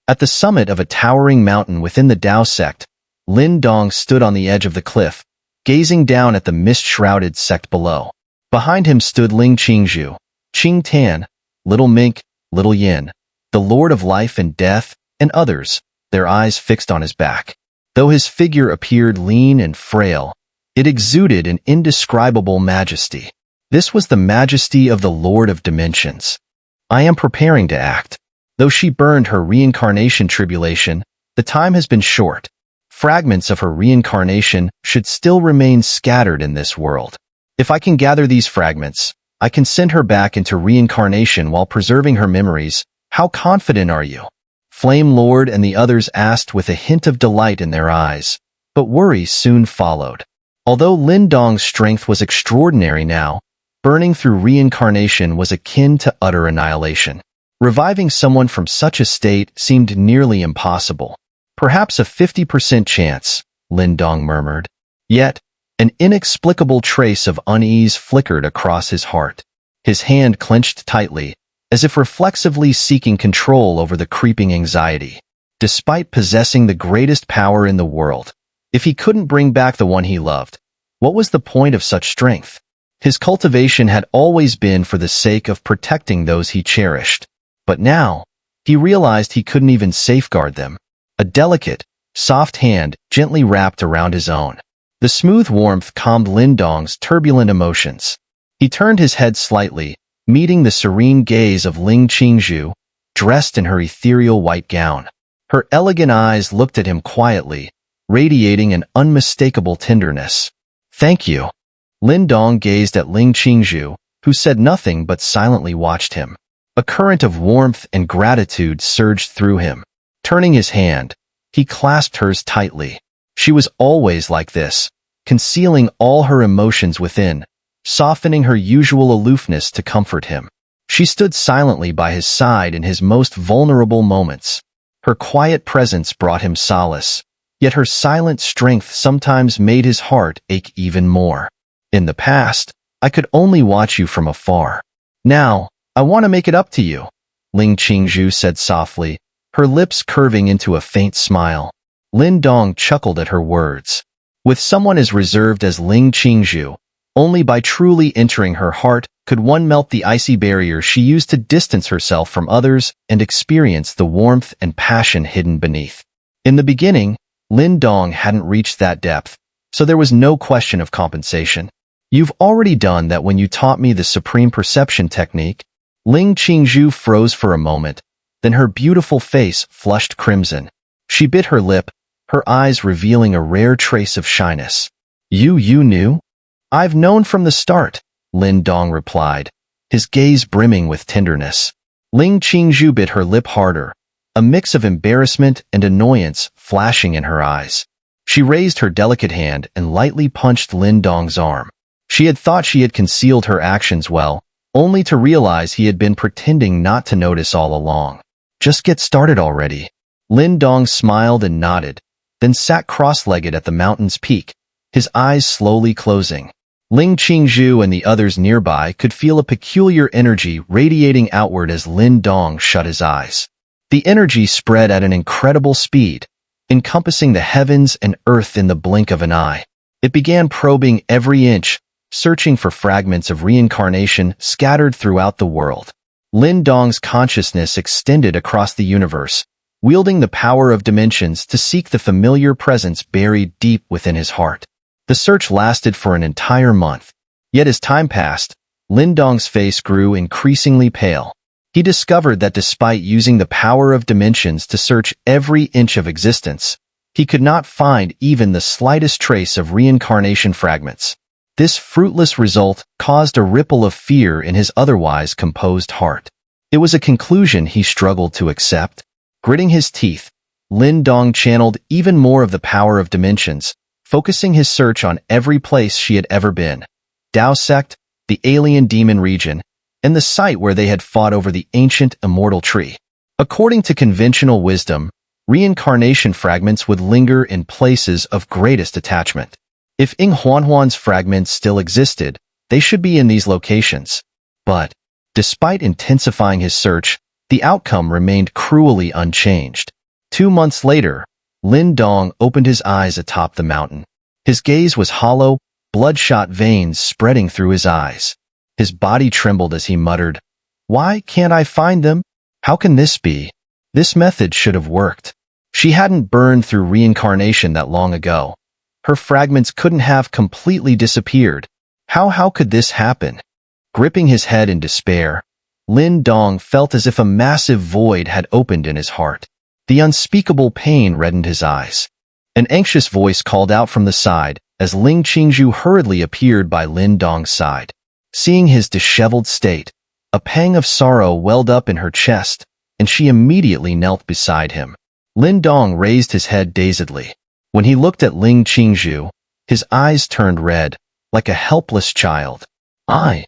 At the summit of a towering mountain within the Dao sect, Lin Dong stood on the edge of the cliff, gazing down at the mist-shrouded sect below. Behind him stood Ling Qingzhu, Qing Tan, Little Mink, Little Yin, the Lord of Life and Death, and others, their eyes fixed on his back. Though his figure appeared lean and frail, it exuded an indescribable majesty. This was the majesty of the Lord of Dimensions. I am preparing to act. Though she burned her reincarnation tribulation, the time has been short. Fragments of her reincarnation should still remain scattered in this world. If I can gather these fragments, I can send her back into reincarnation while preserving her memories. How confident are you? Flame Lord and the others asked with a hint of delight in their eyes, but worry soon followed. Although Lin Dong's strength was extraordinary now, burning through reincarnation was akin to utter annihilation. Reviving someone from such a state seemed nearly impossible. Perhaps a 50% chance, Lin Dong murmured. Yet, an inexplicable trace of unease flickered across his heart. His hand clenched tightly, as if reflexively seeking control over the creeping anxiety. Despite possessing the greatest power in the world, if he couldn't bring back the one he loved, what was the point of such strength? His cultivation had always been for the sake of protecting those he cherished. But now, he realized he couldn't even safeguard them. A delicate, soft hand gently wrapped around his own. The smooth warmth calmed Lin Dong's turbulent emotions. He turned his head slightly, meeting the serene gaze of Ling Qingzhu, dressed in her ethereal white gown. Her elegant eyes looked at him quietly, radiating an unmistakable tenderness. "Thank you." Lin Dong gazed at Ling Qingzhu, who said nothing but silently watched him. A current of warmth and gratitude surged through him. Turning his hand, he clasped hers tightly. She was always like this, concealing all her emotions within, softening her usual aloofness to comfort him. She stood silently by his side in his most vulnerable moments. Her quiet presence brought him solace, yet her silent strength sometimes made his heart ache even more. "In the past, I could only watch you from afar. Now, I want to make it up to you," Ling Qingzhu said softly, her lips curving into a faint smile. Lin Dong chuckled at her words. With someone as reserved as Ling Qingzhu, only by truly entering her heart could one melt the icy barrier she used to distance herself from others and experience the warmth and passion hidden beneath. In the beginning, Lin Dong hadn't reached that depth, so there was no question of compensation. "You've already done that when you taught me the supreme perception technique." Ling Qingzhu froze for a moment, then her beautiful face flushed crimson. She bit her lip, her eyes revealing a rare trace of shyness. You knew?" "I've known from the start," Lin Dong replied, his gaze brimming with tenderness. Ling Qingzhu bit her lip harder, a mix of embarrassment and annoyance flashing in her eyes. She raised her delicate hand and lightly punched Lin Dong's arm. She had thought she had concealed her actions well, only to realize he had been pretending not to notice all along. "Just get started already." Lin Dong smiled and nodded, then sat cross-legged at the mountain's peak, his eyes slowly closing. Ling Qingzhu and the others nearby could feel a peculiar energy radiating outward as Lin Dong shut his eyes. The energy spread at an incredible speed, encompassing the heavens and earth in the blink of an eye. It began probing every inch, searching for fragments of reincarnation scattered throughout the world. Lin Dong's consciousness extended across the universe, wielding the power of dimensions to seek the familiar presence buried deep within his heart. The search lasted for an entire month. Yet as time passed, Lin Dong's face grew increasingly pale. He discovered that despite using the power of dimensions to search every inch of existence, he could not find even the slightest trace of reincarnation fragments. This fruitless result caused a ripple of fear in his otherwise composed heart. It was a conclusion he struggled to accept. Gritting his teeth, Lin Dong channeled even more of the power of dimensions, focusing his search on every place she had ever been. Dao Sect, the alien demon region, and the site where they had fought over the ancient immortal tree. According to conventional wisdom, reincarnation fragments would linger in places of greatest attachment. If Ying Huanhuan's fragments still existed, they should be in these locations. But, despite intensifying his search, the outcome remained cruelly unchanged. 2 months later, Lin Dong opened his eyes atop the mountain. His gaze was hollow, bloodshot veins spreading through his eyes. His body trembled as he muttered, "Why can't I find them? How can this be? This method should have worked." She hadn't burned through reincarnation that long ago. Her fragments couldn't have completely disappeared. How could this happen? Gripping his head in despair, Lin Dong felt as if a massive void had opened in his heart. The unspeakable pain reddened his eyes. An anxious voice called out from the side as Ling Qingzhu hurriedly appeared by Lin Dong's side. Seeing his disheveled state, a pang of sorrow welled up in her chest, and she immediately knelt beside him. Lin Dong raised his head dazedly. When he looked at Ling Qingzhu, his eyes turned red, like a helpless child. I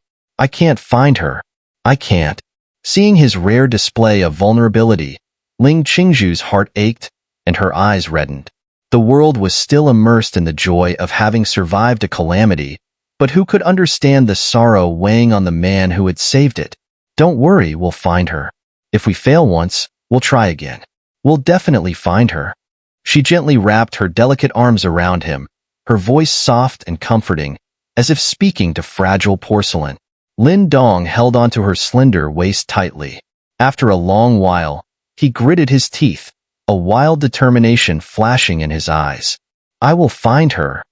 can't find her. I can't." Seeing his rare display of vulnerability, Ling Qingzhu's heart ached, and her eyes reddened. The world was still immersed in the joy of having survived a calamity, but who could understand the sorrow weighing on the man who had saved it? "Don't worry, we'll find her. If we fail once, we'll try again. We'll definitely find her." She gently wrapped her delicate arms around him, her voice soft and comforting, as if speaking to fragile porcelain. Lin Dong held onto her slender waist tightly. After a long while, he gritted his teeth, a wild determination flashing in his eyes. "I will find her."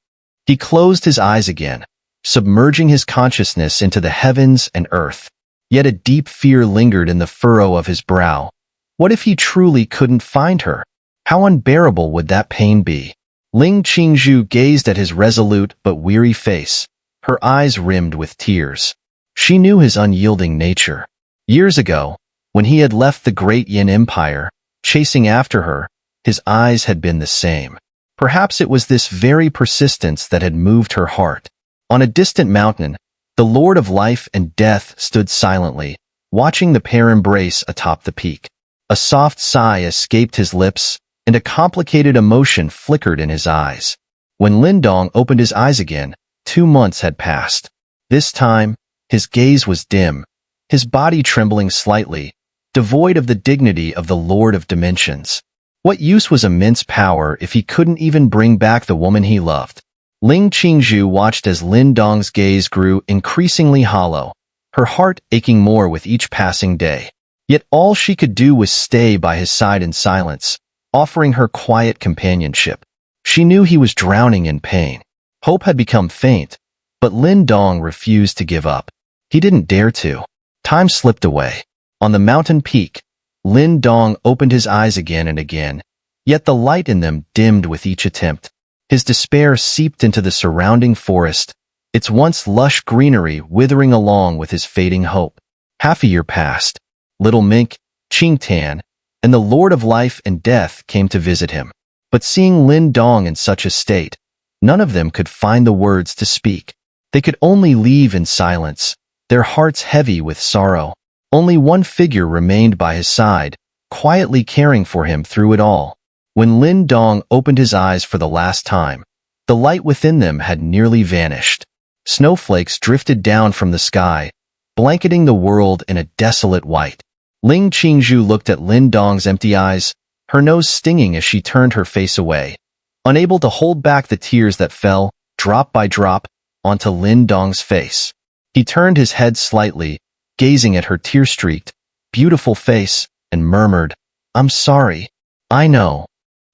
He closed his eyes again, submerging his consciousness into the heavens and earth. Yet a deep fear lingered in the furrow of his brow. What if he truly couldn't find her? How unbearable would that pain be? Ling Qingzhu gazed at his resolute but weary face, her eyes rimmed with tears. She knew his unyielding nature. Years ago, when he had left the great Yin Empire, chasing after her, his eyes had been the same. Perhaps it was this very persistence that had moved her heart. On a distant mountain, the Lord of Life and Death stood silently, watching the pair embrace atop the peak. A soft sigh escaped his lips, and a complicated emotion flickered in his eyes. When Lin Dong opened his eyes again, 2 months had passed. This time, his gaze was dim, his body trembling slightly, devoid of the dignity of the Lord of Dimensions. What use was immense power if he couldn't even bring back the woman he loved? Ling Qingzhu watched as Lin Dong's gaze grew increasingly hollow, her heart aching more with each passing day. Yet all she could do was stay by his side in silence, offering her quiet companionship. She knew he was drowning in pain. Hope had become faint, but Lin Dong refused to give up. He didn't dare to. Time slipped away. On the mountain peak, Lin Dong opened his eyes again and again, yet the light in them dimmed with each attempt. His despair seeped into the surrounding forest, its once lush greenery withering along with his fading hope. Half a year passed. Little Mink, Qing Tan, and the Lord of Life and Death came to visit him. But seeing Lin Dong in such a state, none of them could find the words to speak. They could only leave in silence, their hearts heavy with sorrow. Only one figure remained by his side, quietly caring for him through it all. When Lin Dong opened his eyes for the last time, the light within them had nearly vanished. Snowflakes drifted down from the sky, blanketing the world in a desolate white. Ling Qingzhu looked at Lin Dong's empty eyes, her nose stinging as she turned her face away, unable to hold back the tears that fell, drop by drop, onto Lin Dong's face. He turned his head slightly, gazing at her tear-streaked, beautiful face, and murmured, "I'm sorry. I know."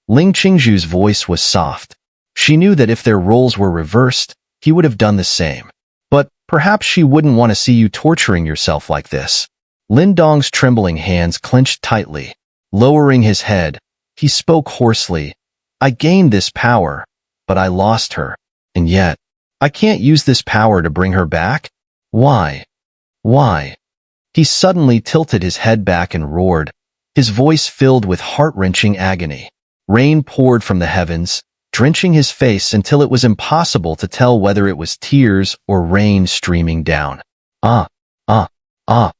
Ling Qingzhu's voice was soft. She knew that if their roles were reversed, he would have done the same. But perhaps she wouldn't want to see you torturing yourself like this. Lin Dong's trembling hands clenched tightly. Lowering his head, he spoke hoarsely, "I gained this power, but I lost her. And yet, I can't use this power to bring her back? Why? Why?" He suddenly tilted his head back and roared, his voice filled with heart-wrenching agony. Rain poured from the heavens, drenching his face until it was impossible to tell whether it was tears or rain streaming down. Ah, ah, ah.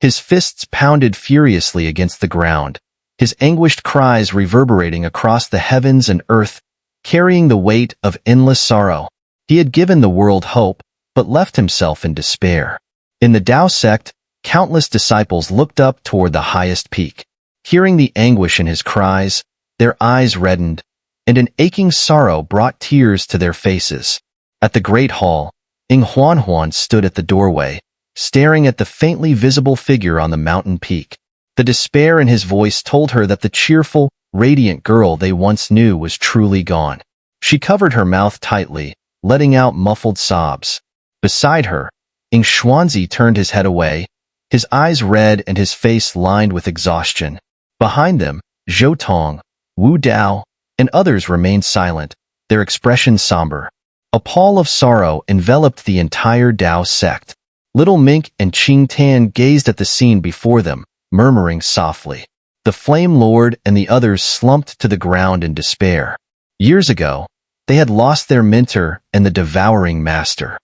His fists pounded furiously against the ground, his anguished cries reverberating across the heavens and earth, carrying the weight of endless sorrow. He had given the world hope, but left himself in despair. In the Tao sect, countless disciples looked up toward the highest peak. Hearing the anguish in his cries, their eyes reddened, and an aching sorrow brought tears to their faces. At the great hall, Huan stood at the doorway, staring at the faintly visible figure on the mountain peak. The despair in his voice told her that the cheerful, radiant girl they once knew was truly gone. She covered her mouth tightly, letting out muffled sobs. Beside her, Xuanzi turned his head away, his eyes red and his face lined with exhaustion. Behind them, Zhou Tong, Wu Dao, and others remained silent, their expressions somber. A pall of sorrow enveloped the entire Tao sect. Little Mink and Qing Tan gazed at the scene before them, murmuring softly. The Flame Lord and the others slumped to the ground in despair. Years ago, they had lost their mentor and the devouring master.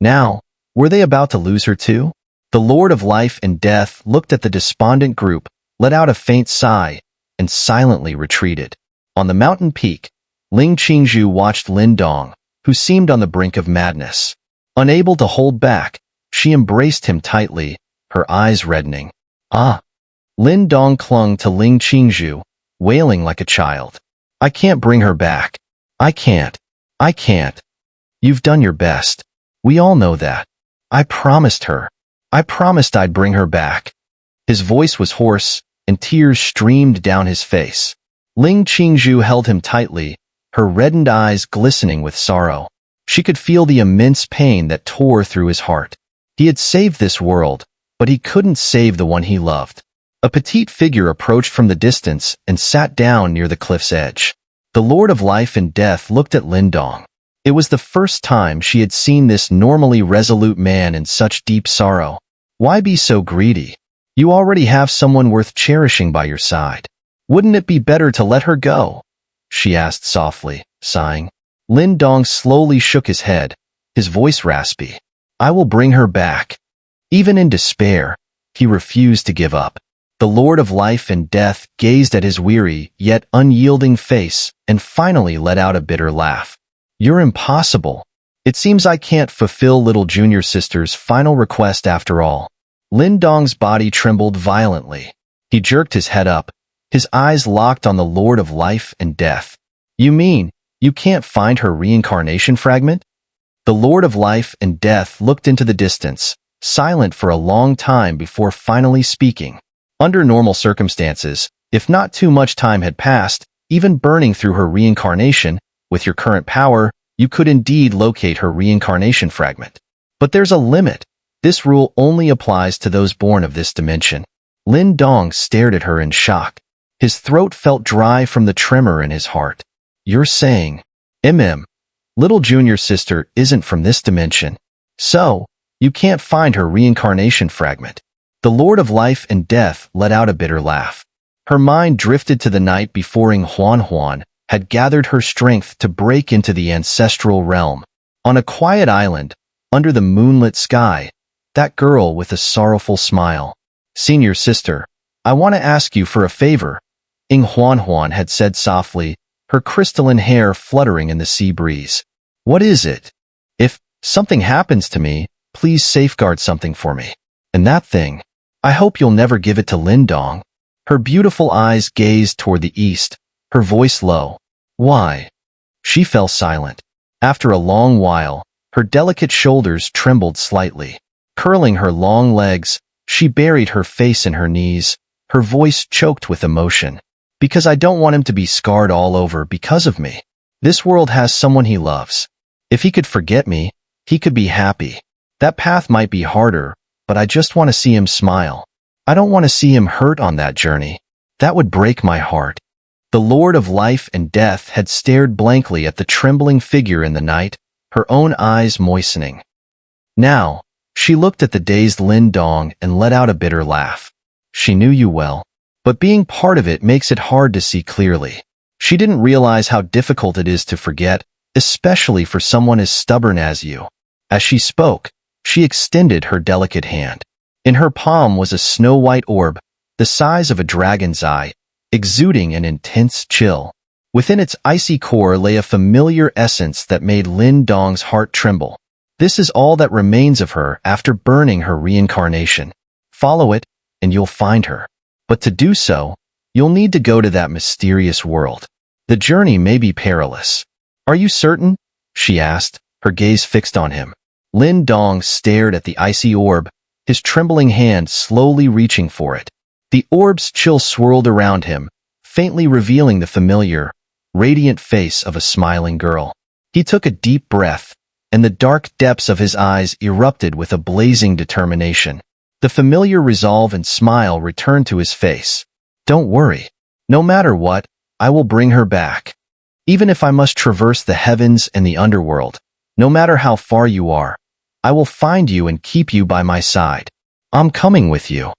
Now, were they about to lose her too? The Lord of Life and Death looked at the despondent group, let out a faint sigh, and silently retreated. On the mountain peak, Ling Qingzhu watched Lin Dong, who seemed on the brink of madness. Unable to hold back, she embraced him tightly, her eyes reddening. "Ah!" Lin Dong clung to Ling Qingzhu, wailing like a child. "I can't bring her back. I can't. I can't. You've done your best. We all know that. I promised her. I promised I'd bring her back." His voice was hoarse, and tears streamed down his face. Ling Qingzhu held him tightly, her reddened eyes glistening with sorrow. She could feel the immense pain that tore through his heart. He had saved this world, but he couldn't save the one he loved. A petite figure approached from the distance and sat down near the cliff's edge. The Lord of Life and Death looked at Lin Dong. It was the first time she had seen this normally resolute man in such deep sorrow. "Why be so greedy? You already have someone worth cherishing by your side. Wouldn't it be better to let her go?" she asked softly, sighing. Lin Dong slowly shook his head, his voice raspy. "I will bring her back." Even in despair, he refused to give up. The Lord of Life and Death gazed at his weary, yet unyielding face, and finally let out a bitter laugh. "You're impossible. It seems I can't fulfill little junior sister's final request after all." Lin Dong's body trembled violently. He jerked his head up, his eyes locked on the Lord of Life and Death. "You mean, you can't find her reincarnation fragment?" The Lord of Life and Death looked into the distance, silent for a long time before finally speaking. Under normal circumstances, if not too much time had passed, even burning through her reincarnation, with your current power, you could indeed locate her reincarnation fragment. But there's a limit. This rule only applies to those born of this dimension. Lin Dong stared at her in shock. His throat felt dry from the tremor in his heart. "You're saying, little junior sister isn't from this dimension. So, you can't find her reincarnation fragment." The Lord of Life and Death let out a bitter laugh. Her mind drifted to the night before Huan had gathered her strength to break into the ancestral realm. On a quiet island, under the moonlit sky, that girl with a sorrowful smile. "Senior sister, I want to ask you for a favor, Huan had said softly, her crystalline hair fluttering in the sea breeze. What is it? If something happens to me, please safeguard something for me. And that thing, I hope you'll never give it to Lin Dong. Her beautiful eyes gazed toward the east, her voice low. Why? She fell silent. After a long while, her delicate shoulders trembled slightly. Curling her long legs, she buried her face in her knees, her voice choked with emotion. Because I don't want him to be scarred all over because of me. This world has someone he loves. If he could forget me, he could be happy. That path might be harder, but I just want to see him smile. I don't want to see him hurt on that journey. That would break my heart. The Lord of Life and Death had stared blankly at the trembling figure in the night, her own eyes moistening. Now, she looked at the dazed Lin Dong and let out a bitter laugh. She knew you well, but being part of it makes it hard to see clearly. She didn't realize how difficult it is to forget, especially for someone as stubborn as you. As she spoke, she extended her delicate hand. In her palm was a snow-white orb, the size of a dragon's eye, exuding an intense chill. Within its icy core lay a familiar essence that made Lin Dong's heart tremble. This is all that remains of her after burning her reincarnation. Follow it, and you'll find her. But to do so, you'll need to go to that mysterious world. The journey may be perilous. Are you certain? She asked, her gaze fixed on him. Lin Dong stared at the icy orb, his trembling hand slowly reaching for it. The orb's chill swirled around him, faintly revealing the familiar, radiant face of a smiling girl. He took a deep breath, and the dark depths of his eyes erupted with a blazing determination. The familiar resolve and smile returned to his face. Don't worry. No matter what, I will bring her back. Even if I must traverse the heavens and the underworld, no matter how far you are, I will find you and keep you by my side. I'm coming with you.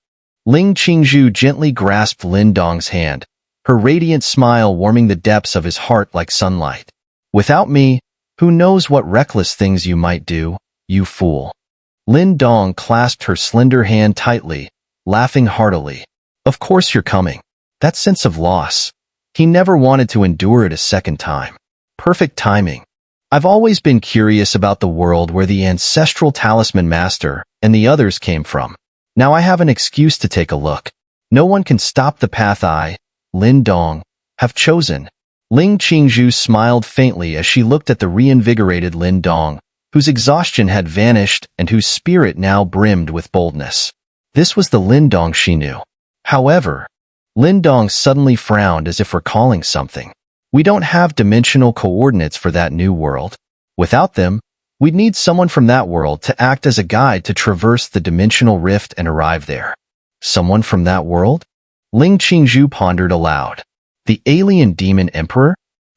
Ling Qingzhu gently grasped Lin Dong's hand, her radiant smile warming the depths of his heart like sunlight. Without me, who knows what reckless things you might do, you fool. Lin Dong clasped her slender hand tightly, laughing heartily. Of course you're coming. That sense of loss. He never wanted to endure it a second time. Perfect timing. I've always been curious about the world where the ancestral Talisman master and the others came from. Now I have an excuse to take a look. No one can stop the path I, Lin Dong, have chosen. Ling Qingzhu smiled faintly as she looked at the reinvigorated Lin Dong, whose exhaustion had vanished and whose spirit now brimmed with boldness. This was the Lin Dong she knew. However, Lin Dong suddenly frowned as if recalling something. We don't have dimensional coordinates for that new world. Without them, we'd need someone from that world to act as a guide to traverse the dimensional rift and arrive there. Someone from that world? Ling Qingzhu pondered aloud. The alien demon emperor?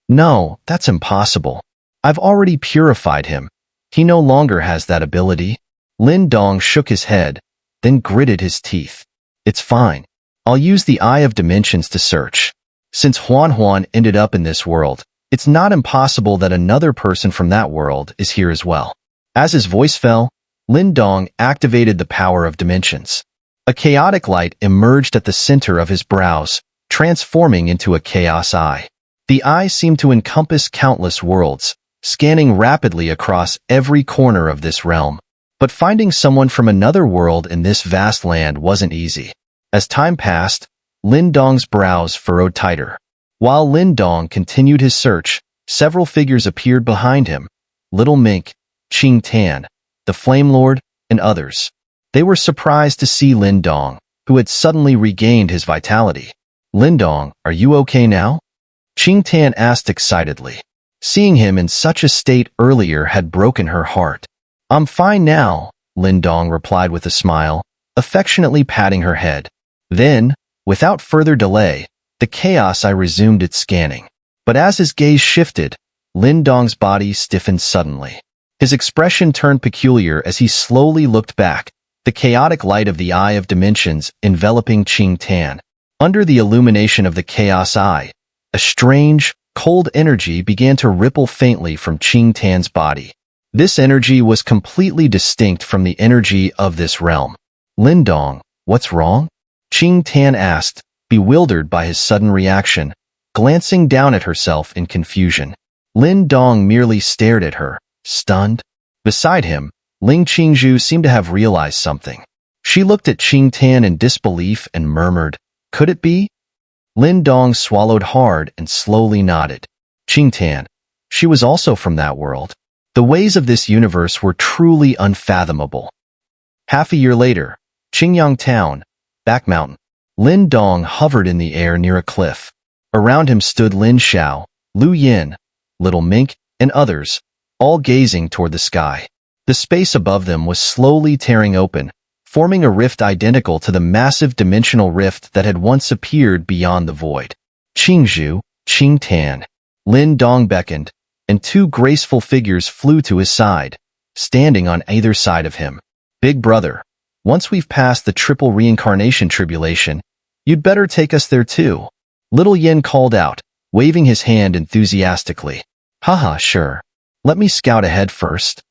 No, that's impossible. I've already purified him. He no longer has that ability. Lin Dong shook his head, then gritted his teeth. It's fine. I'll use the Eye of Dimensions to search. Since Huan ended up in this world, it's not impossible that another person from that world is here as well. As his voice fell, Lin Dong activated the power of dimensions. A chaotic light emerged at the center of his brows, transforming into a chaos eye. The eye seemed to encompass countless worlds, scanning rapidly across every corner of this realm. But finding someone from another world in this vast land wasn't easy. As time passed, Lin Dong's brows furrowed tighter. While Lin Dong continued his search, several figures appeared behind him. Little Mink, Qing Tan, the Flame Lord, and others. They were surprised to see Lin Dong, who had suddenly regained his vitality. Lin Dong, are you okay now? Qing Tan asked excitedly. Seeing him in such a state earlier had broken her heart. I'm fine now, Lin Dong replied with a smile, affectionately patting her head. Then, without further delay, the chaos eye resumed its scanning. But as his gaze shifted, Lin Dong's body stiffened suddenly. His expression turned peculiar as he slowly looked back, the chaotic light of the Eye of Dimensions enveloping Qing Tan. Under the illumination of the chaos eye, a strange, cold energy began to ripple faintly from Qing Tan's body. This energy was completely distinct from the energy of this realm. Lin Dong, what's wrong? Qing Tan asked, bewildered by his sudden reaction, glancing down at herself in confusion. Lin Dong merely stared at her, stunned. Beside him, Ling Qingzhu seemed to have realized something. She looked at Qing Tan in disbelief and murmured, "Could it be?" Lin Dong swallowed hard and slowly nodded. Qing Tan. She was also from that world. The ways of this universe were truly unfathomable. Half a year later, Qingyang Town, Back Mountain. Lin Dong hovered in the air near a cliff. Around him stood Lin Xiao, Lu Yin, Little Mink, and others, all gazing toward the sky. The space above them was slowly tearing open, forming a rift identical to the massive dimensional rift that had once appeared beyond the void. Qingzhu, Qing Tan. Lin Dong beckoned, and two graceful figures flew to his side, standing on either side of him. "Big brother, once we've passed the triple reincarnation tribulation, you'd better take us there too," Little Yin called out, waving his hand enthusiastically. "Haha, sure. Let me scout ahead first."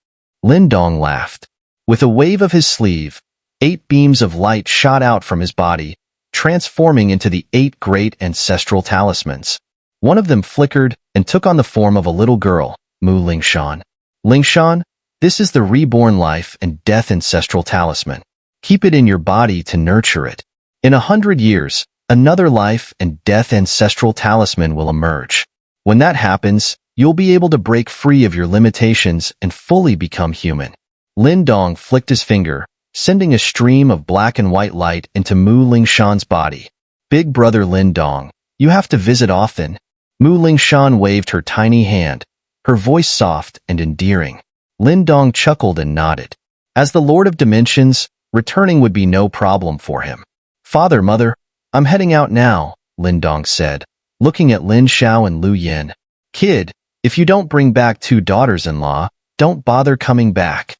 Lin Dong laughed. With a wave of his sleeve, 8 beams of light shot out from his body, transforming into the 8 great ancestral talismans. One of them flickered and took on the form of a little girl, Mu Lingshan. "Lingshan, this is the reborn life and death ancestral talisman. Keep it in your body to nurture it. In 100 years, another life and death ancestral talisman will emerge. When that happens, you'll be able to break free of your limitations and fully become human." Lin Dong flicked his finger, sending a stream of black and white light into Mu Lingshan's body. "Big brother Lin Dong, you have to visit often." Mu Lingshan waved her tiny hand, her voice soft and endearing. Lin Dong chuckled and nodded. As the Lord of Dimensions, returning would be no problem for him. "Father, mother, I'm heading out now," Lin Dong said, looking at Lin Xiao and Lu Yin. "Kid, if you don't bring back 2 daughters-in-law, don't bother coming back."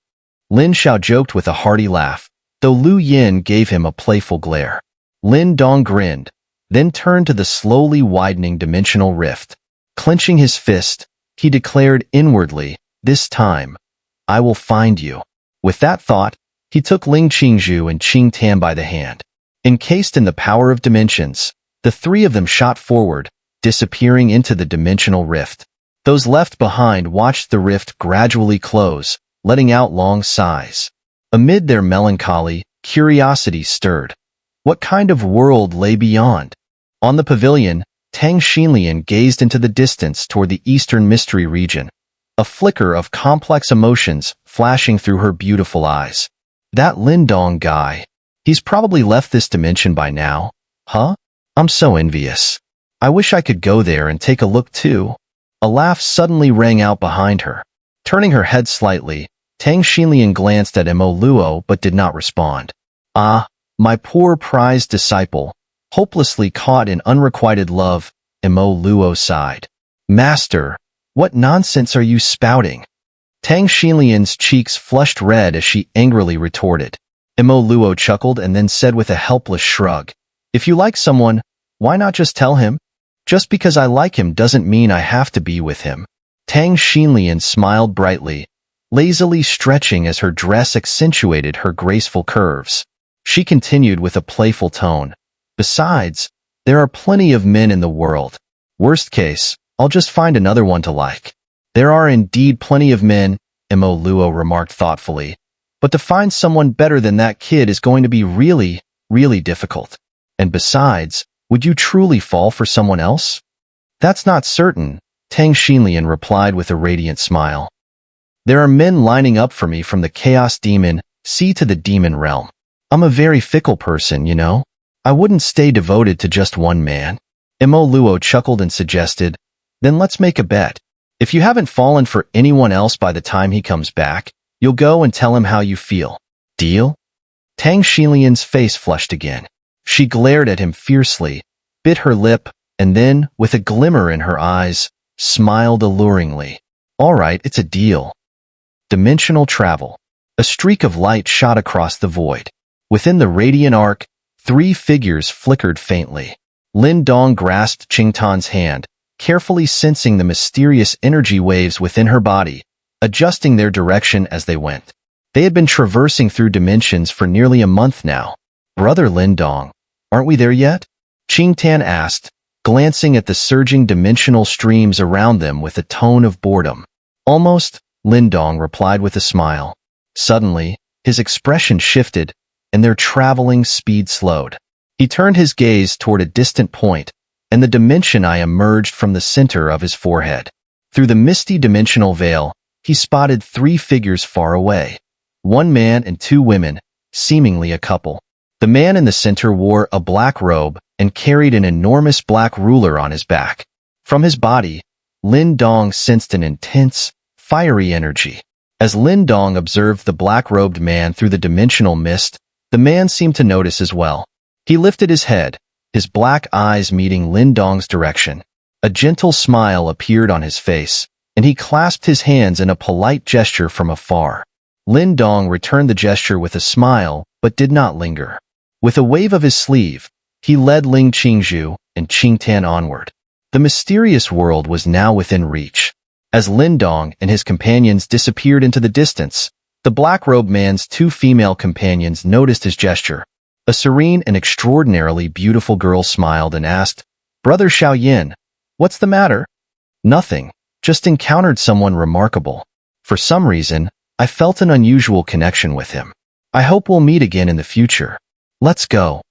Lin Xiao joked with a hearty laugh, though Lu Yin gave him a playful glare. Lin Dong grinned, then turned to the slowly widening dimensional rift. Clenching his fist, he declared inwardly, "This time, I will find you." With that thought, he took Ling Qingzhu and Qing Tan by the hand. Encased in the power of dimensions, the 3 of them shot forward, disappearing into the dimensional rift. Those left behind watched the rift gradually close, letting out long sighs. Amid their melancholy, curiosity stirred. What kind of world lay beyond? On the pavilion, Tang Xinlian gazed into the distance toward the eastern mystery region, a flicker of complex emotions flashing through her beautiful eyes. "That Lin Dong guy, he's probably left this dimension by now, huh? I'm so envious. I wish I could go there and take a look too." A laugh suddenly rang out behind her. Turning her head slightly, Tang Xinlian glanced at Mo Luo but did not respond. "Ah, my poor prized disciple, hopelessly caught in unrequited love," Mo Luo sighed. "Master, what nonsense are you spouting?" Tang Xinlian's cheeks flushed red as she angrily retorted. Mo Luo chuckled and then said with a helpless shrug, "If you like someone, why not just tell him? Just because I like him doesn't mean I have to be with him." Tang Xinlian smiled brightly, lazily stretching as her dress accentuated her graceful curves. She continued with a playful tone, "Besides, there are plenty of men in the world. Worst case, I'll just find another one to like." "There are indeed plenty of men," Mo Luo remarked thoughtfully, "but to find someone better than that kid is going to be really, really difficult. And besides, would you truly fall for someone else?" "That's not certain," Tang Xinlian replied with a radiant smile. "There are men lining up for me from the Chaos Demon Sea to the Demon Realm. I'm a very fickle person, you know. I wouldn't stay devoted to just one man." Mo Luo chuckled and suggested, "Then let's make a bet. If you haven't fallen for anyone else by the time he comes back, you'll go and tell him how you feel. Deal?" Tang Xinlian's face flushed again. She glared at him fiercely, bit her lip, and then, with a glimmer in her eyes, smiled alluringly. "All right, it's a deal." Dimensional travel. A streak of light shot across the void. Within the radiant arc, 3 figures flickered faintly. Lin Dong grasped Qing Tan's hand, carefully sensing the mysterious energy waves within her body, adjusting their direction as they went. They had been traversing through dimensions for nearly a month now. "Brother Lin Dong, Aren't we there yet? Qingtan asked, glancing at the surging dimensional streams around them with a tone of boredom. Almost, Lin Dong replied with a smile. Suddenly, his expression shifted, and their traveling speed slowed. He turned his gaze toward a distant point, and the dimension eye emerged from the center of his forehead. Through the misty dimensional veil, he spotted 3 figures far away. 1 man and 2 women, seemingly a couple. The man in the center wore a black robe and carried an enormous black ruler on his back. From his body, Lin Dong sensed an intense, fiery energy. As Lin Dong observed the black-robed man through the dimensional mist, the man seemed to notice as well. He lifted his head, his black eyes meeting Lin Dong's direction. A gentle smile appeared on his face, and he clasped his hands in a polite gesture from afar. Lin Dong returned the gesture with a smile, but did not linger. With a wave of his sleeve, he led Ling Qingzhu and Qingtan onward. The mysterious world was now within reach. As Lin Dong and his companions disappeared into the distance, the black-robed man's 2 female companions noticed his gesture. A serene and extraordinarily beautiful girl smiled and asked, "Brother Xiaoyan, what's the matter?" "Nothing, just encountered someone remarkable. For some reason, I felt an unusual connection with him. I hope we'll meet again in the future. Let's go."